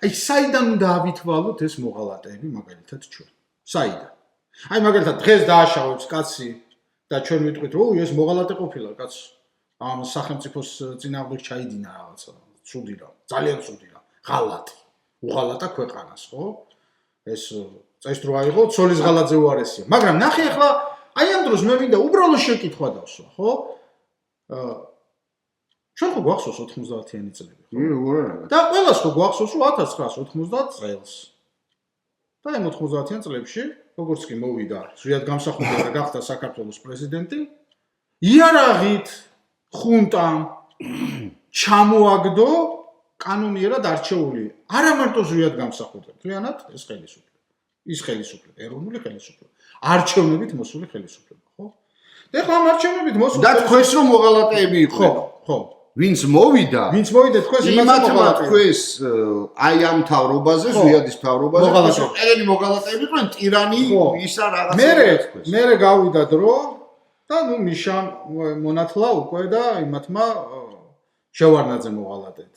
აი საიდან უნდა ავითვალოთ ეს მოღალატეები მაგალითად ჩვენ? საიდან? აი მაგალითად დღეს დააშავებს კაცი და ჩვენ ვიტყვით რომ ეს მოღალატე ყოფილა კაც ამ სახელმწიფოს წინააღმდეგ ჩაიდინა რაღაცა ცუდი რა ძალიან ცუდი რა ღალატი უღალატა ქვეყანას ხო ეს წესდრო აიღო ცოლის ღალატზე უარესია მაგრამ ნახე ახლა აი ამ დროს მე მინდა უბრალოდ შეკითხვა დავსვა ხო ჩვენ ხო გვახსოვს 90-იანი წლები ხო და ყველას ხო გვახსოვს რომ 1990 წელს და ამ 90-იან წლებში როგორც კი მოვიდა ზვიად გამსახურდა და გახდა საქართველოს პრეზიდენტი იარაღით ხუნტამ ჩამოაგდო კანონიერად არჩეული არა მარტო ზვიად გამსახურდა მთლიანად ეს ხელისუფლება ის ხელისუფლება ეროვნული ხელისუფლება არჩევნებით მოსული ხელისუფლება ხო და ახლა ამ არჩევნებით მოსული და თქვენს რომ მოღალატეები იყვნენ ხო ვინც მოვიდა თქვენს იმათმა თქვენს აი ამ მთავრობაზე ზვიადის მთავრობაზე ყველანი მოღალატეები იყვნენ ტირანი ისა რაღაცა მე გავიდა დრო და ნუ მიშამ მონათლა უკვე და იმათმა შევარნაძე მოღალატეთ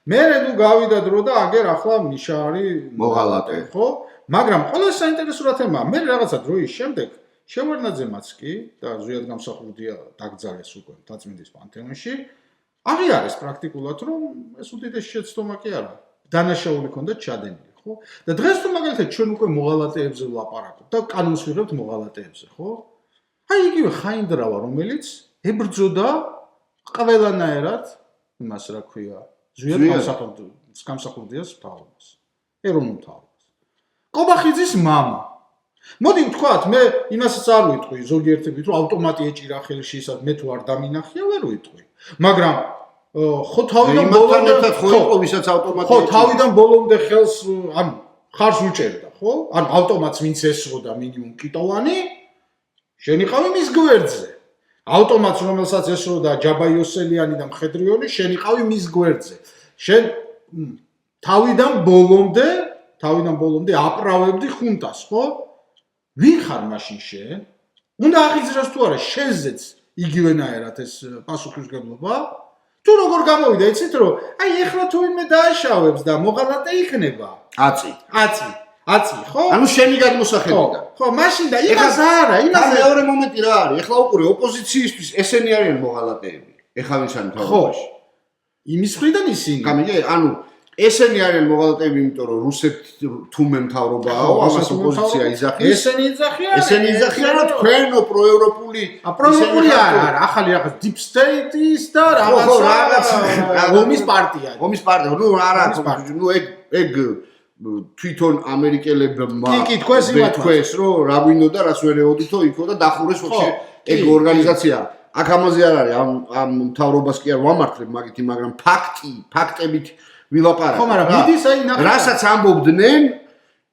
მე ნუ გავიდა დრო და აგერ ახლა მიშა არის მოღალატე ხო მაგრამ ყველა საინტერესო რა თემაა მე რაღაცა დროის შემდეგ შევარნაძემაც კი და ზვიად გამსახურდია დაკრძალეს უკვე მთაწმინდის პანთეონში აღიარეს პრაქტიკულად რომ ეს უდიდესი შეცდომა კი არა დანაშაული ქონდა ჩადენილი ხო და დღეს თუ მაგალითად ჩვენ უკვე მოღალატეებზე ვლაპარაკობთ და კანონს ვიღებთ მოღალატეებზე ხო აი იგივე ხაინდრავა რომელიც ებრძოდა ყველანაირად იმას რა ქვია ზვიად გამსახურდიას მთავრობას ეროვნულ მთავრობას კობახიძის მამა მოდი ვთქვათ მე იმასაც არ ვიტყვი ზოგიერთებით რომ ავტომატი ეჭირა ხელში ისად მე თუ არ დამინახია ვერ ვიტყვი მაგრამ ხო თავიდან ბოლომდე ხო ვისაც ავტომატი ხო თავიდან ბოლომდე ხელს ან ხარს უჭერდა ხო ან ავტომატს ვინც ესროდა მინიმუმ კიტოვანი შენიყავი მის გვერდზე ავტომატს რომელსაც ესროდა ჯაბაიოსელიანი და მხედრიონი შენიყავი მის გვერდზე შენ თავიდან ბოლომდე აპრავებდი ხუნტას ხო ვინ ხარ მაშინ შენ უნდა აღიძრას თუ არა შენზეც იგივენაერად ეს პასუხისმგებლობა თუ როგორ გამოვიდა იცით რომ აი ეხლა თუ ვინმე დააშავებს და მოღალატე იქნება აცი ხო ანუ შენი გადმოსახედიდან ხო მაშინ და იმას არა იმას მეორე მომენტი რა არის ეხლა უკვე ოპოზიციისთვის ესენი არიან მოღალატეები ეხლა ვინც არის მთავრობაში იმის მხრიდან ისინი გამიგე ანუ ესენი არიან მოღალატეები იმიტომ რომ რუსეთი თუმე მთავრობაა ამას ოპოზიცია იძახის ესენი იძახიან რომ თქვენო პროევროპული არა ახალი რაღაც deep state-ის და რაღაცა ომის პარტია ნუ არა ნუ ეგ თვითონ ამერიკელებმა თქვენს რომ რა გვინდოდა რას ვერ ეოდითო იქო და დახურეს ვაფშე ეგ ორგანიზაცია აქ ამაზე არ არის ამ მთავრობას კი არ ვამართლებ მაგითი მაგრამ ფაქტებით ვილაპარაკო. ხო, მაგრამ მიდის აი ნახე. რასაც ამბობდნენ,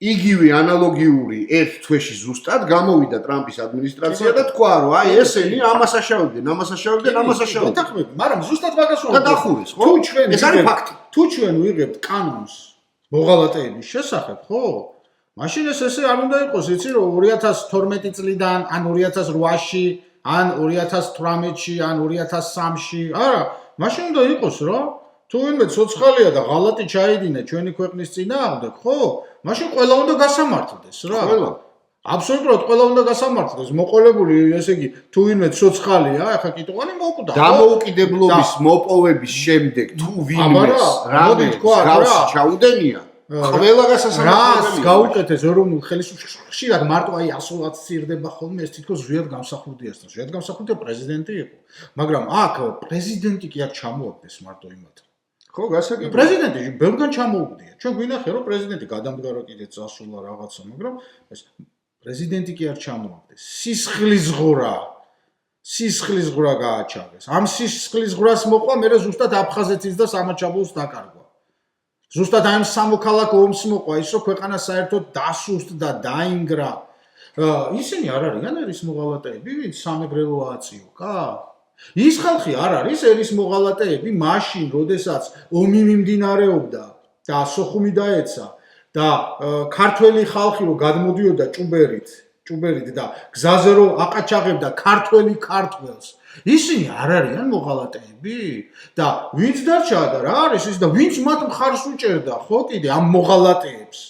იგივე ანალოგიური ერთ თვეში ზუსტად გამოვიდა ტრამპის ადმინისტრაცია და თქვა, რომ აი ესენი ამას აშავებდნენ. მეთანხმები, მაგრამ ზუსტად მაგას ვამბობ. და დახურეს, ხო? ეს არის ფაქტი. თუ ჩვენ ვიღებთ კანონს მოღალატეების შესახებ, ხო? მაშინ ესე არ უნდა იყოს, იცი რომ 2012 წლიდან, ან 2008-ში, ან 2018-ში, ან 2003-ში, არა, მაშინ უნდა იყოს რა თუ ვინმე ცოცხალია და ღალატი ჩაიდინა ჩვენი ქვეყნის წინააღმდეგ, ხო? მაშინ ყველა უნდა გასამართლდეს რა. ყველა. აბსოლუტურად ყველა უნდა გასამართლდეს. მოყოლებული, ესე იგი, თუ ვინმე ცოცხალია, ახლა კიტოვანი მოკვდა. დამოუკიდებლობის მოპოვების შემდეგ თუ ვინმეს რამე გავს ჩაუდენია, ყველა გასასამართლებელი. რას გაუკეთეს ეროვნულ ხელისუფლებაში? ხშირად მარტო აი 100-ად სცირდება ხოლმე ეს თითქოს ზვიად გამსახურდიასთან. ზვიად გამსახურდია პრეზიდენტი იყო. მაგრამ აქ პრეზიდენტი კი არ ჩამოაგდეს მარტო იმათ. ხო, გასაგებია. პრეზიდენტი ბევრგან ჩამოუგდია. ჩვენ გვინახე რომ პრეზიდენტი გადამდგარა კიდე წასულა რაღაცა, მაგრამ ეს პრეზიდენტი კი არ ჩამოაგდეს. სისხლის ღვრა გააჩაღეს. ამ სისხლის ღვრას მოყვა მე ზუსტად აფხაზეთის და სამაჩაბლოს დაკარგვა. ზუსტად ამ სამოქალაქო ომს მოყვა ის რომ ქვეყანა საერთოდ დასუსტდა, დაინგრა. ისინი არ არიან ერის მოღალატეები, ვინც სამეგრელო აწიოკა? ის ხალხი არ არის ერის მოღალატეები მაშინ, როდესაც ომი მიმდინარეობდა და სოხუმი დაეცა და ქართველი ხალხი რომ გადმოდიოდა ჭუბერით და გზაზე რომ აყაჩაღებდა ქართველი ქართველს ისინი არ არიან მოღალატეები და ვინც დარჩა და რა არის ის და ვინც მათ მხარს უჭერდა ხო კიდე ამ მოღალატეებს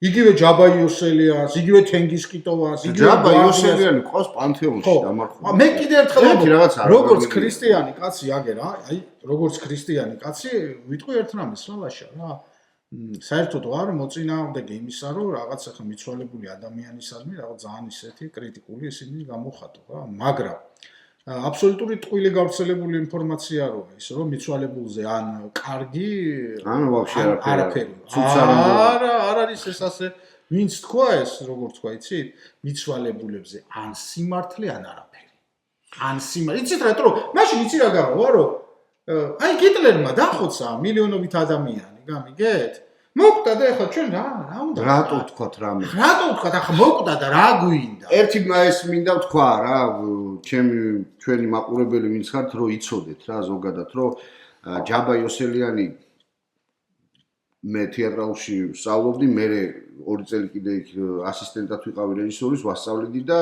იგივე ჯაბა იოსელიანს, იგივე თენგიზკიტოვას, ჯაბა იოსელიანი ყავს პანთეონში დამარხული. მე კიდე ერთხელ რაღაც არ როგორც ვარ ქრისტიანი კაცი აგერ, აი, როგორც ქრისტიანი კაცი, ვიტყვი ერთ რამეს რა ლაშა რა. საერთოდ ვარ მოწინააღმდეგე იმისა, რომ რაღაც ახლა მიცვალებული ადამიანისადმი რაღაც ძალიან ისეთი კრიტიკული ისინი გამოხატო რა, მაგრამ აბსოლუტური ტყუილი გავრცელებული ინფორმაცია როა ის რომ მიცვალებულზე ან კარგი ან ვაფშე არაფერი. არ არის ეს ასე ვინც თქვა ეს როგორ თქვა იცით მიცვალებულებზე ან სიმართლე ან არაფერი. ან სიმართლე იცით რატო მაშინ იცი რა გავა რომ აი ჰიტლერმა დახოცა მილიონობით ადამიანი გამიგეთ? მოკვდა და ეხლა ჩვენ რა უნდა რატო თქვათ რამე? რატო თქვათ ახლა მოკვდა და რა გვინდა? ერთი ეს მინდა ვთქვა რა, ჩვენი მაყურებელი ვინც ხართ, რომ იცოდეთ რა ზოგადად, რომ ჯაბა იოსელიანი მე თეატრალში ვსწავლობდი, მე 2 წელი კიდე იქ ასისტენტად ვიყავი რეჟისორის, ვასწავლედი და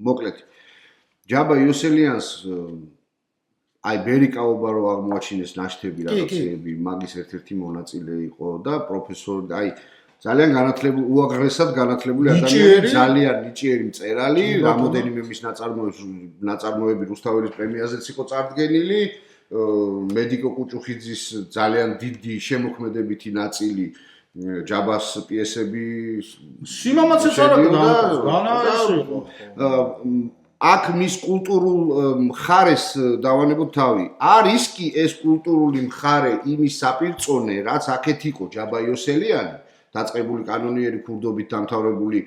მოკლედ ჯაბა იოსელიანს აი ბერიკაობა რო აღმოაჩინეს ნაშთები რაღაცეები, მაგის ერთ-ერთი მონაწილე იყო და პროფესორი, აი ძალიან განათლებული, უაღრესად განათლებული ადამიანი, ძალიან ნიჭიერი მწერალი, რამოდენიმე მის ნაწარმოები რუსთაველის პრემიაზეც იყო წარდგენილი, მედიკო კუჭუხიძის ძალიან დიდი შემოქმედებითი ნაწილი ჯაბას პიესები სიმამაცეც არ იყო. აქ მის კულტურულ მხარეს დავანებოთ თავი. არის კი ეს კულტურული მხარე იმის საპირწონე, რაც აქეთ იყო ჯაბა იოსელიანი, დაწყებული კანონიერი ქურდობით დამთავრებული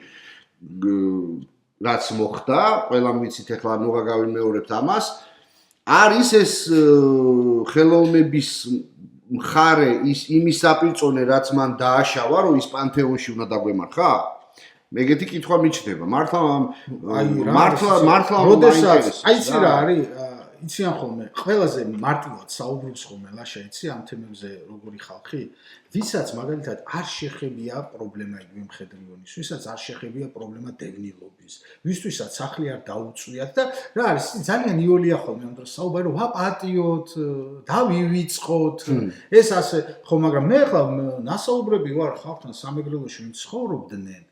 რაც მოხდა, ყველამ ვიცით ახლა ნუღა გავიმეორებთ ამას. არის ეს ხელოვნების მხარე იმის საპირწონე, რაც მან დააშავა, რომ ის პანთეონში უნდა დაგვემარხა? მეგეთი კითხვა მიჩნდება. მართლა როდესაც აი იცი რა არის? იციან ხოლმე, ყველაზე მარტივად საუბრობს ხოლმე ლაშა იცი ამ თემებზე როგორი ხალხი? ვისაც მაგალითად არ შეხებია პრობლემა იგივე მხედრიონის, ვისაც არ შეხებია პრობლემა დევნილობის, ვისთვისაც სახლი არ დაუწვიათ და რა არის ძალიან იოლია ხოლმე ამ დროს საუბარი რომ ვაპატიოთ, დავივიწყოთ, ეს ასე ხო, მაგრამ მე ახლა ნასაუბრები ვარ ხალხთან სამეგრელოში ვინც ცხოვრობდნენ.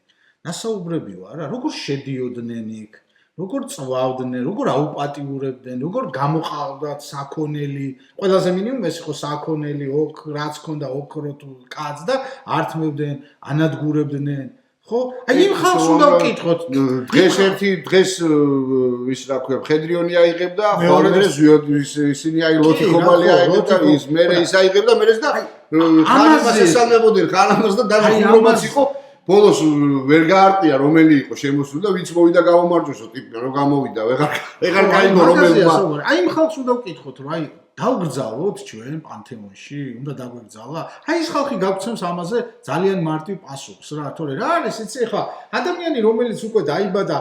ნასაუბრები ვარ რა, როგორ შედიოდნენ იქ, როგორ წვავდნენ, როგორ აუპატიურებდნენ, როგორ გამოყავდათ საქონელი, ყველაზე მინიმუმ ეს იყო საქონელი, რაც ქონდა ოქრო თუ კაც და ართმევდნენ, ანადგურებდნენ, ხო? აი იმ ხალხს უნდა ვკითხოთ. დღეს ის რა ქვია, მხედრიონი აიღებდა, ხოლმე ისინი აი ლოთი ხომალი აიღებდა, ის მერე ის აიღებდა, მერე და ხანამას ესალმებოდნენ, ხანამას და დაჟინებაც იყო. ბოლოს ვერ გაარტყია რომელი იყო შემოსული და ვინც მოვიდა გამომარჯვესო ტიპი რომ გამოვიდა ვეღარ გაიგო რომელმა აი იმ ხალხს უნდა ვკითხოთ რომ აი დავგრძალოთ ჩვენ პანთეონში უნდა დაგვეგრძალა აი ეს ხალხი გაგვცემს ამაზე ძალიან მარტივ პასუხს რა თორე რა არის იცი ხა ადამიანი რომელიც უკვე დაიბადა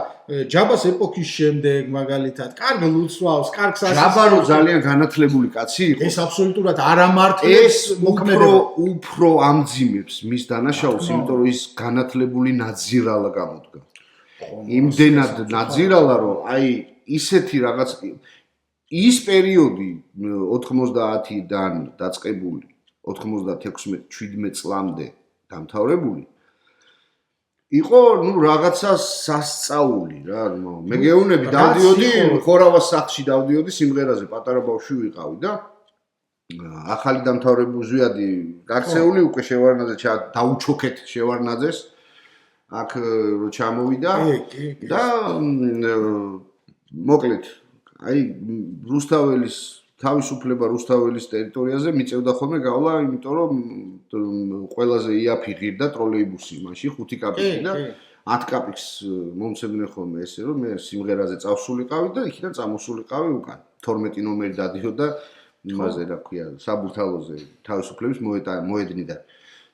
ჯაბას ეპოქის შემდეგ მაგალითად კარგ ლუცვავს კარგს ასის ჯაბა რო ძალიან განათლებული კაცი იყო ეს აბსოლუტურად არამარტივს მოქმედება უფრო ამძიმებს მის დანაშაულს იმიტომ რომ ის განათლებული ნაძირალა გამოდგა იმდენად ნაძირალა რომ აი ისეთი რაღაც ის პერიოდი 90-დან დაწყებული 96-17 წლამდე დამთავრებული იყო ნუ რაღაცა სასწაული რა მე გეუნები დავდიოდი ხორავას სახლში დავდიოდი სიმღერაზე პატარა ბავშვი ვიყავი და ახალი დამთავრებული ზვიადი გაქცეული უკვე შევარნაძე დაუჩოქეთ შევარნაძეს აქ რო ჩამოვიდა და მოკლედ აი რუსთაველის თავისუფლება რუსთაველის ტერიტორიაზე მიწევდა ხოლმე გავლა, იმიტომ რომ ყველაზე იაფი ღირდა ტროლეიბუსი მაშინ 5 კაპიკი და 10 კაპიკს მომცემდნენ ხოლმე ესე რომ მე სიმღერაზე წავსულიყავი და იქიდან წამოსულიყავი უკან 12 ნომერი დადიოდა იმაზე რა ქვია საბურთალოზე თავისუფლების მოედნიდან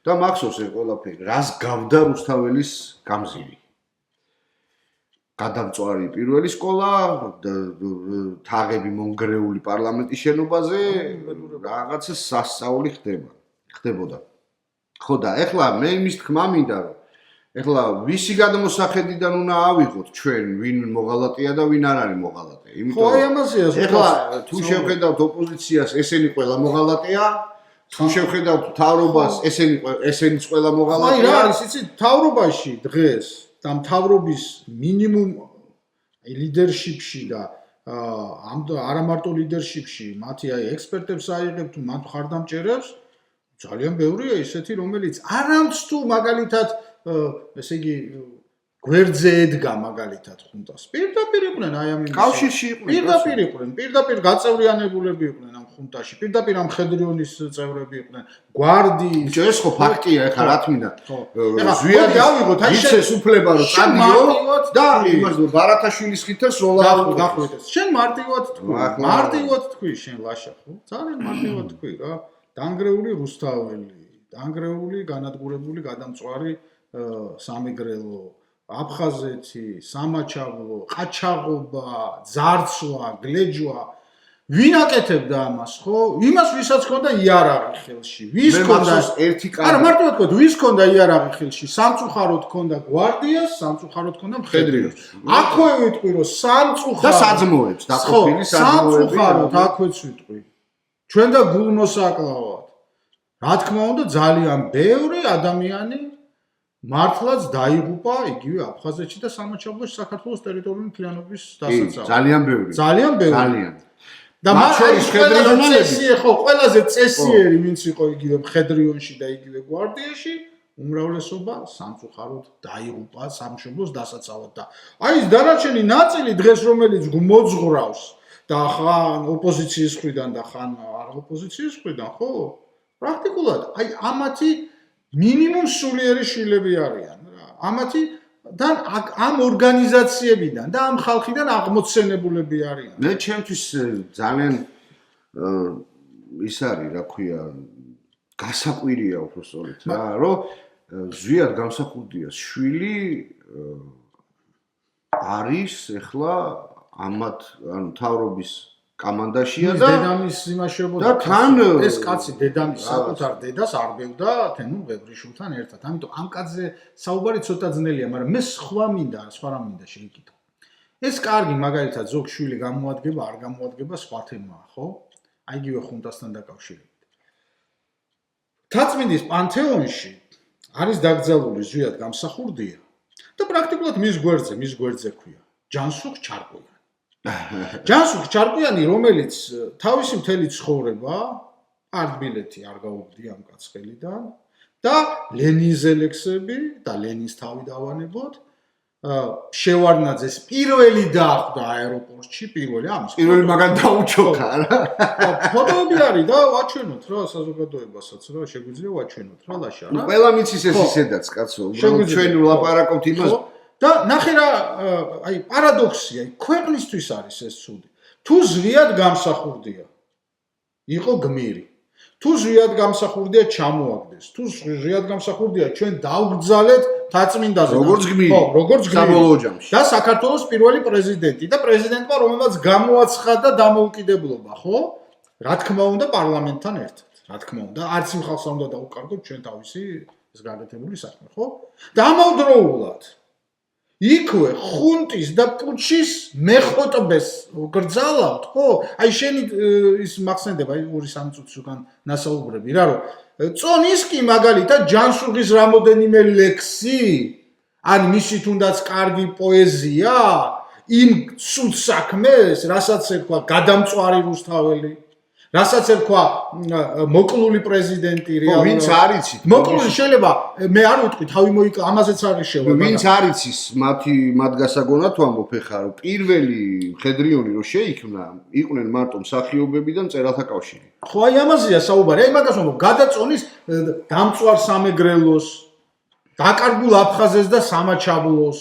და მახსოვს ეს ყველაფერი რას გავდა რუსთაველის გამზირი გადამწვარი პირველი სკოლა თაღები მონგრეული პარლამენტის შენობაზე რაღაცა სასწაული ხდებოდა ხო და ეხლა მე იმის თქმა მინდა რომ ეხლა ვისი გადმოსახედიდან უნდა ავიღოთ ჩვენ ვინ მოღალატეა და ვინ არ არის მოღალატე იმიტომ ხო აი ამაზეა ეხლა თუ შევხედავთ ოპოზიციას ესენი ყველა მოღალატეა თუ შევხედავთ მთავრობას, ესენიც ყველა აი მოღალატეა. რა არის, იცი, მთავრობაში დღეს და მთავრობის მინიმუმ ლიდერშიპში და არა მარტო ლიდერშიპში, მათი აი ექსპერტებს აიღებ თუ მათ მხარდამჭერებს, ძალიან ბევრია ისეთი, რომელიც არამც თუ მაგალითად, ესე იგი, გვერდზე ედგა მაგალითად ხუნტას. პირდაპირ იყვნენ აი ამ კავშირში იყვნენ. პირდაპირ იყვნენ, პირდაპირ გაწევრიანებულები იყვნენ ამ ხუნტაში, პირდაპირ ამ ხედრიონის წევრები იყვნენ, გვარდიის. ეს ხო ფაქტია, ეხლა რა თქმა უნდა. ზვიად დავიღოთ, აი შენ უფლება რომ წადიო და იმას ბარათაშვილის ხითას როლა დახვედეს. შენ მარტივად თქვი, შენ ლაშა ხო? ძალიან მარტივად თქვი რა. დანგრეული რუსთაველი, დანგრეული განადგურებული გადამწვარი სამეგრელო, აფხაზეთი, სამაჩაბლო, ყაჩაღობა, ძარცვა, გლეჯვა. ვინ აკეთებდა ამას, ხო? იმას ვისაც ჰქონდა იარაღი ხელში. ვის ჰქონდა ერთი კარი. არა, მარტივად თქვა, ვის ჰქონდა იარაღი ხელში? სამწუხაროდ ჰქონდა გვარდიას, სამწუხაროდ ჰქონდა მხედრიოს. აქვე ვიტყვი, რომ სამწუხაროდ და საძმოებს დაყოფილი სამწუხაროდ აქვეც ვიტყვი. ჩვენ და გულმოსაკლავად. რა თქმა უნდა, ძალიან ბევრი ადამიანი მართლაც დაიღუპა იგივე აფხაზეთში და სამაჩაბლოში საქართველოს ტერიტორიული მთლიანობის დასაცავად. ძალიან ბევრი. ძალიან ბევრი. ძალიან. და მათ შორის ხედრიონალები ხო, ყველაზე წესიერი ვინც იყო იგივე მხედრიონში და იგივე გვარდიაში, უმრავლესობა სამწუხაროდ დაიღუპა სამშობლოს დასაცავად და აი ეს დანარჩენი ნაწილი დღეს რომელიც მოძღვრავს და ხან ოპოზიციის მხრიდან და ხან არ ოპოზიციის მხრიდან, ხო? პრაქტიკულად აი ამათი მინიმუმ სულიერი შვილები არიან რა. ამათი და ამ ორგანიზაციებიდან და ამ ხალხიდან აღმოცენებულები არიან. მე ჩემთვის ძალიან ის არის, რა ქვია, გასაკვირია უბრალოდ რა, რომ ზვიად გამსახურდიას შვილი არის ახლა ამათ ანუ თავრობის კამანდაშია და დედამის იმაშებოდა და თან ეს კაცი დედამის საკუთარ დედას არბევდა თემურ ბებრიშვილთან ერთად. ამიტომ ამ კაცზე საუბარი ცოტა ძნელია, მაგრამ მე სხვა რა მინდა შეიკითხო. ეს კარგი მაგალითად ზოგ შვილი გამოადგება, არ გამოადგება სხვა თემაა, ხო? აი იგივე ხუნტასთან დაკავშირებით. თაწმინდის პანთეონში არის დაკრძალული ზვიად გამსახურდია და პრაქტიკულად მის გვერდზე ქვია ჯანსუღ ჩარკვიანი. ჯანსუღ ჩარკვიანი, რომელიც თავისი მთელი ცხოვრება პარტბილეთი არ გაუგდია ამ კაცხელიდან და ლენინზე ლექსები და ლენინს თავი დავანებოთ, შევარდნაძეს პირველი დახვდა აეროპორტში, პირველი მაგან დაუჩოქა რა. ფოტოები არის და ვაჩვენოთ რა საზოგადოებასაც რა, შეგვიძლია ვაჩვენოთ რა ლაშა რა. ყველა მიცის ეს ისედაც კაცო, უბრალოდ ჩვენ ვლაპარაკობთ იმას და ნახე რა, აი პარადოქსია, ქვეყნისთვის არის ეს ცუდი. თუ ზვიად გამსახურდია, იყო გმირი. თუ ზვიად გამსახურდია ჩამოაგდეს, თუ ზვიად გამსახურდია ჩვენ დავგრძალეთ თაწმინდაზე. როგორც გმირი. ხო, როგორც გმირი. საბოლოო ჯამში. და საქართველოს პირველი პრეზიდენტი და პრეზიდენტმა რომელმაც გამოაცხადა დამოუკიდებლობა, ხო? რა თქმა უნდა პარლამენტთან ერთად. რა თქმა უნდა, არც იმ ხალხს უნდა დაუკარგოთ ჩვენ თავისი ეს გაკეთებული საქმე, ხო? და ამავდროულად იქვე ხუნტის და პუჩის მეხოტბეს გრძალავთ, ხო? აი შენი ის მახსენდება, აი 2-3 წუთის უკან ნასაუბრები რა, რომ წონის კი მაგალითად ჯანსუღის რამოდენიმე ლექსი, ან მისი თუნდაც კარგი პოეზია, იმ ცუდ საქმეს, რასაც ერქვა გადამწვარი რუსთაველი, რასაც ერქვა მოკლული პრეზიდენტი რეალურად. ვინც არ იცით? მოკლული შეიძლება მე არ ვიტყვი, თავი მოიკლა, ამაზეც არის შევა. ვინც არ იცის, მათ გასაგონად ვამბობ ეხლა, რომ პირველი მხედრიონი რომ შეიქმნა, იყვნენ მარტო მსახიობები და მწერალთა კავშირი. ხო, აი ამაზეა საუბარი. აი მაგას ვამბობ, გადაწონის დამწვარ სამეგრელოს, დაკარგულ აფხაზეს და სამაჩაბლოს,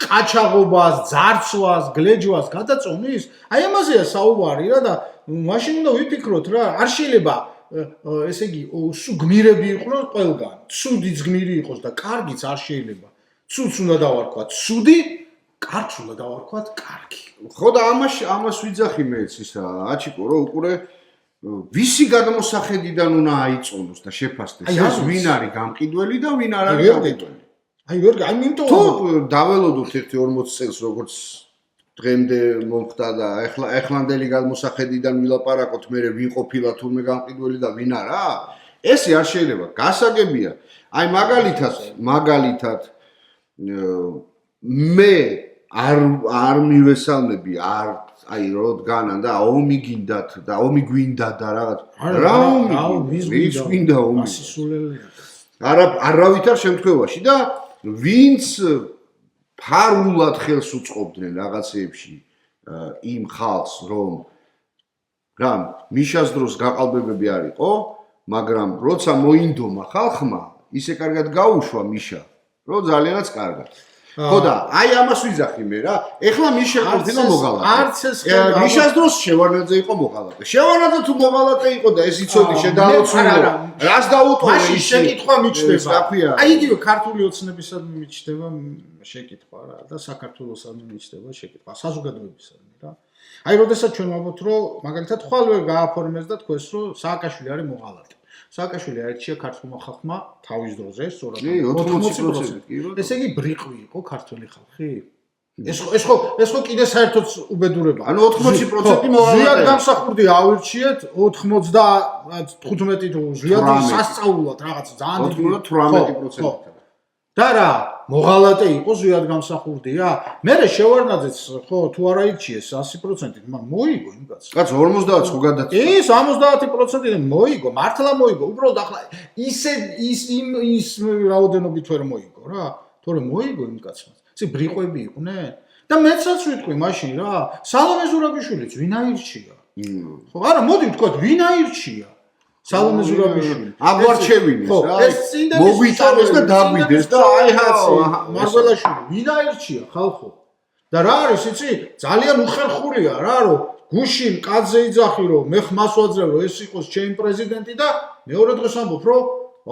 ყაჩაღობას, ძარცვას, გლეჯვას გადაწონის. აი ამაზეა საუბარი რა და მაშინ უნდა ვიფიქროთ რა, არ შეიძლება ესე იგი გმირები იყვნენ ყველგან. ცუდიც გმირი იყოს და კარგიც არ შეიძლება. ცუდს უნდა დავარქვათ ცუდი, კარგს უნდა დავარქვათ კარგი. ხო და ამას ვიძახი მეც ისა, აჩიკო რომ უკვე ვისი გადმოსახედიდან უნდა აიწონოს და შეფასდეს ეს ვინ არის გამყიდველი და ვინ არ არის გამყიდველი. აი ვერ, აი იმიტომ თუ დაველოდოთ ერთი 40 წელს როგორც დღემდე მომხდა და ეხლანდელი გადმოსახედიდან ვილაპარაკოთ, მე ვინ ყოფილა თურმე გამყიდველი და ვინ არა? ესე არ შეიძლება. გასაგებია. აი მაგალითად მე არ მივესალმები აი როდგანან და ომი გინდათ და ომი გვინდა და რაღაც რა ვის გვინდა ომი არავითარ შემთხვევაში და ვინც ფარულად ხელს უწყობდნენ რაღაცეებში იმ ხალხს რომ რა მიშას დროს გაყალბებები არ იყო მაგრამ როცა მოინდომა ხალხმა ისე კარგად გაუშვა მიშა რომ ძალიანაც კარგად ხო და აი ამას ვიძახი მე რა ეხლა მიშა ყოფილა მოღალატე არც ეს მიშას დროს შევარნაძე იყო მოღალატე შევარნაძე თუ მოღალატე იყო და ეს იცოდი შედაალოცულო რას დაუტოვე მაშინ შეკითხვა მიჩნდება საფია აი იგივე ქართული ოცნებისადმი მიჩნდება შეკითხვა რა და საქართველოსადმი მიჩნდება შეკითხვა საზოგადოებისადმი რა აი როდესაც ჩვენ ვამბობთ რომ მაგალითად ხვალვე გააფორმეს და თქვენს რომ სააკაშვილი არის მოღალატე სააკაშვილი აირჩია ქართულმა ხალხმა თავის დროზე სწორად 80%. ესე იგი ბრიყვი იყო ქართული ხალხი? ეს ხო კიდე საერთოდ უბედურებაა. ანუ 80% მოღალატე. ზვიად გამსახურდი ავირჩიეთ 95 თუ ზვიად სასწაულად რაღაც ძალიან 98%. და რა მოღალატე იყო ზვიად გამსახურდია? მერე შევარნაძეც ხო თუ არ აირჩიეს 100%-ით, მაგრამ მოიგო იმ კაცს. კაც 50 ხო გადაწყვეტა. ის 70%-ით მოიგო, მართლა მოიგო. უბრალოდ ახლა ის რაოდენობით ვერ მოიგო რა. თორემ მოიგო იმ კაცმა. ისე ბრიყვები იყვნენ? და მეცაც ვიტყვი მაშინ რა, სალომე ზურაბიშვილიც ვინ აირჩია? ხო, არა, მოდი ვთქვათ, ვინ აირჩია? სალომე ზურაბიშვილი. აგვარჩევინეს რა. მოგვიტანეს და დაგვიდეს და აი მარგველაშვილი ვინ აირჩია ხალხო? და რა არის იცი? ძალიან უხერხულია რა რომ გუშინ კაცზე იძახი რომ მე ხმას ვაძლევ რომ ეს იყოს ჩემი პრეზიდენტი და მეორე დღეს ამბობ რომ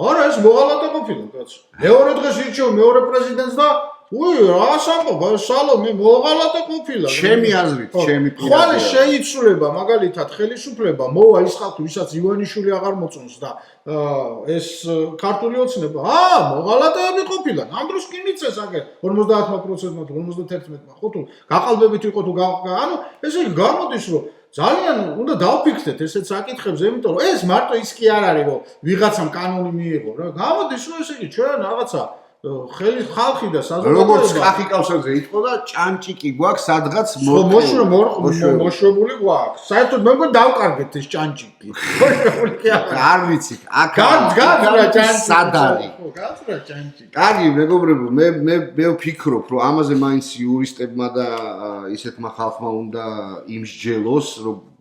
არა ეს მოღალატე ყოფილა კაცო. მეორე დღეს ირჩევ მეორე პრეზიდენტს და რას ამბობ სალომე მოღალატე ყოფილა. ჩემი აზრით, ჩემი პირადი. ხვალე შეიცვლება მაგალითად ხელისუფლება მოვა ის ხალხი ვისაც ივანიშვილი აღარ მოწონს და ეს ქართული ოცნება მოღალატეები ყოფილან. ამ დროს კი მიწეს აგერ 50%-მა თუ 51%-მა ხო თუ გაყალბებით იყო თუ ანუ ესე იგი გამოდის რომ ძალიან უნდა დავფიქრდეთ ესეთ საკითხებზე, იმიტომ რომ ეს მარტო ის კი არ არის რომ ვიღაცამ კანონი მიიღო რა. გამოდის რომ ესე იგი ჩვენ რაღაცა ხალხი და საზოგადოება როგორც კახი კავსარზე იყო და ჭანჭიკი გვაქვს სადღაც მოშვებული გვაქვს. საერთოდ მე მგონი დავკარგეთ ეს ჭანჭიკი. მოშვებული კი არა. არ ვიცით. აქ გაცხრა ჭანჭიკი. სად არის? გაცხრა ჭანჭიკი. კარგი, მეგობრებო, მე ვფიქრობ, რომ ამაზე მაინც იურისტებმა და ისეთმა ხალხმა უნდა იმსჯელოს,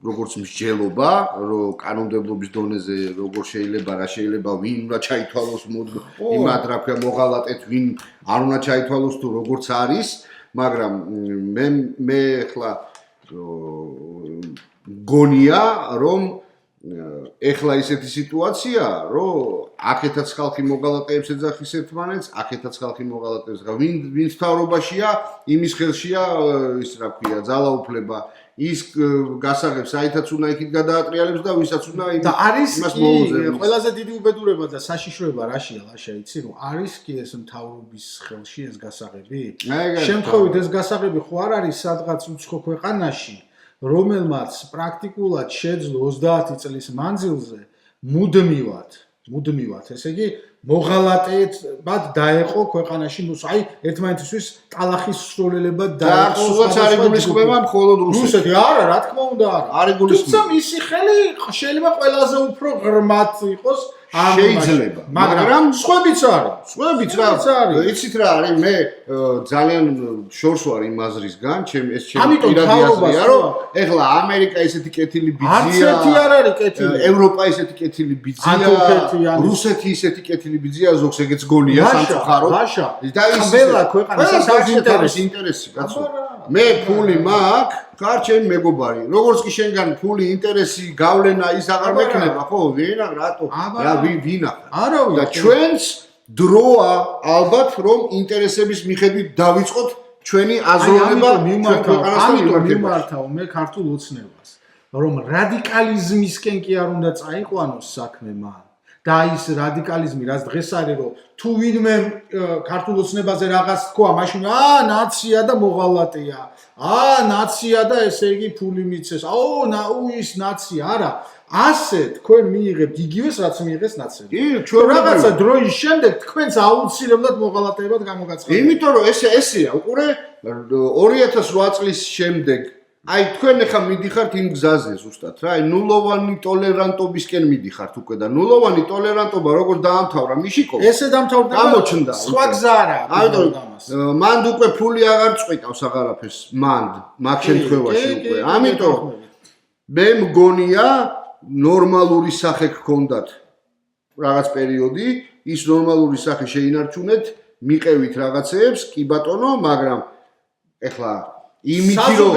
როგორც მსჯელობა, რომ კანონმდებლობის დონეზე როგორ შეიძლება, რა შეიძლება, ვინ უნდა ჩაითვალოს იმად, რა ქვია, მოღალატეთ, ვინ არ უნდა ჩაითვალოს თუ როგორც არის, მაგრამ მე ახლა გონია, რომ ეხლა ისეთი სიტუაცია, რომ აქეთაც ხალხი მოღალატეებს ეძახის ერთმანეთს, აქეთაც ხალხი მოღალატეებს, ვინც მთავრობაშია, იმის ხელშია ის რა ქვია, ძალაუფლება ის გასაღებს საერთოდ უნდა იქით გადაატრიალებს და ვისაც უნდა და არის კი ყველაზე დიდი უბედურება და საშიშროება რაშია ლაშა იცი რომ არის კი ეს მთავრობის ხელში ეს გასაღები შემთხვევით ეს გასაღები ხო არ არის სადღაც უცხო ქვეყანაში რომელმაც პრაქტიკულად შეძლო 30 წლის მანძილზე მუდმივად ესე იგი მოღალატეებად დაეყო ქვეყანაში ნუ აი ერთმანეთისთვის ტალახის სრულელება დაეყო სულაც არ იგულისხმება მხოლოდ რუსეთი არა რა თქმა უნდა არ იგულისხმება თუმცა მისი ხელი შეიძლება ყველაზე უფრო ღრმად იყოს შეიძლება მაგრამ სხვებიც არის იცით რა არის მე ძალიან შორს ვარ იმ აზრისგან ეს ჩემი პირადი აზრია რომ ეხლა ამერიკა ესეთი კეთილი ბიძია არც ერთი არ არის კეთილი ევროპა ესეთი კეთილი ბიძია რუსეთი ესეთი კეთილი ბიძია ზოგს ეგეც გონია სამწუხაროდ და ის ყველა ქვეყანას ინტერესი კაცო მე ფული მაქვს ხარ ჩემი მეგობარი როგორც კი შენგან ფული ინტერესი გავლენა ის აღარ მექნება ხო ვინა რატო რა ვინა არავინ და ჩვენს დროა ალბათ რომ ინტერესების მიხედვით დავიწყოთ ჩვენი აზროვნება ამიტომ მიმართავ მე ქართულ ოცნებას რომ რადიკალიზმისკენ კი არ უნდა წაიყვანოს საქმე მან და ის რადიკალიზმი რაც დღეს არის რომ თუ ვინმე ქართულ ოცნებაზე რაღაც თქვა მაშინ ნაცია და მოღალატეა ნაცია და ესე იგი ფული მიცეს ის ნაცია არა ასე თქვენ მიიღებთ იგივეს რაც მიიღეს ნაცები ჩვენ რაღაცა დროის შემდეგ თქვენს აუცილებლად მოღალატეებად გამოგაცხადებთ იმიტომ რომ ესეა უყურე 2008 წლის შემდეგ აი თქვენ ახლა მიდიხართ იმ გზაზე ზუსტად რა აი ნულოვანი ტოლერანტობისკენ მიდიხართ უკვე და ნულოვანი ტოლერანტობა როგორ დაამთავრა მიშიკოვი ესე დამთავრდა გამოჩნდა სხვა გზა არა ამიტომ მანდ უკვე ფული აღარ წვიტავს აღარაფერს მანდ მაგ შემთხვევაში უკვე ამიტომ მე მგონია ნორმალური სახე გქონდათ რაღაც პერიოდი ის ნორმალური სახე შეინარჩუნეთ მიყევით რაღაცეებს კი ბატონო მაგრამ ახლა იმითი რომ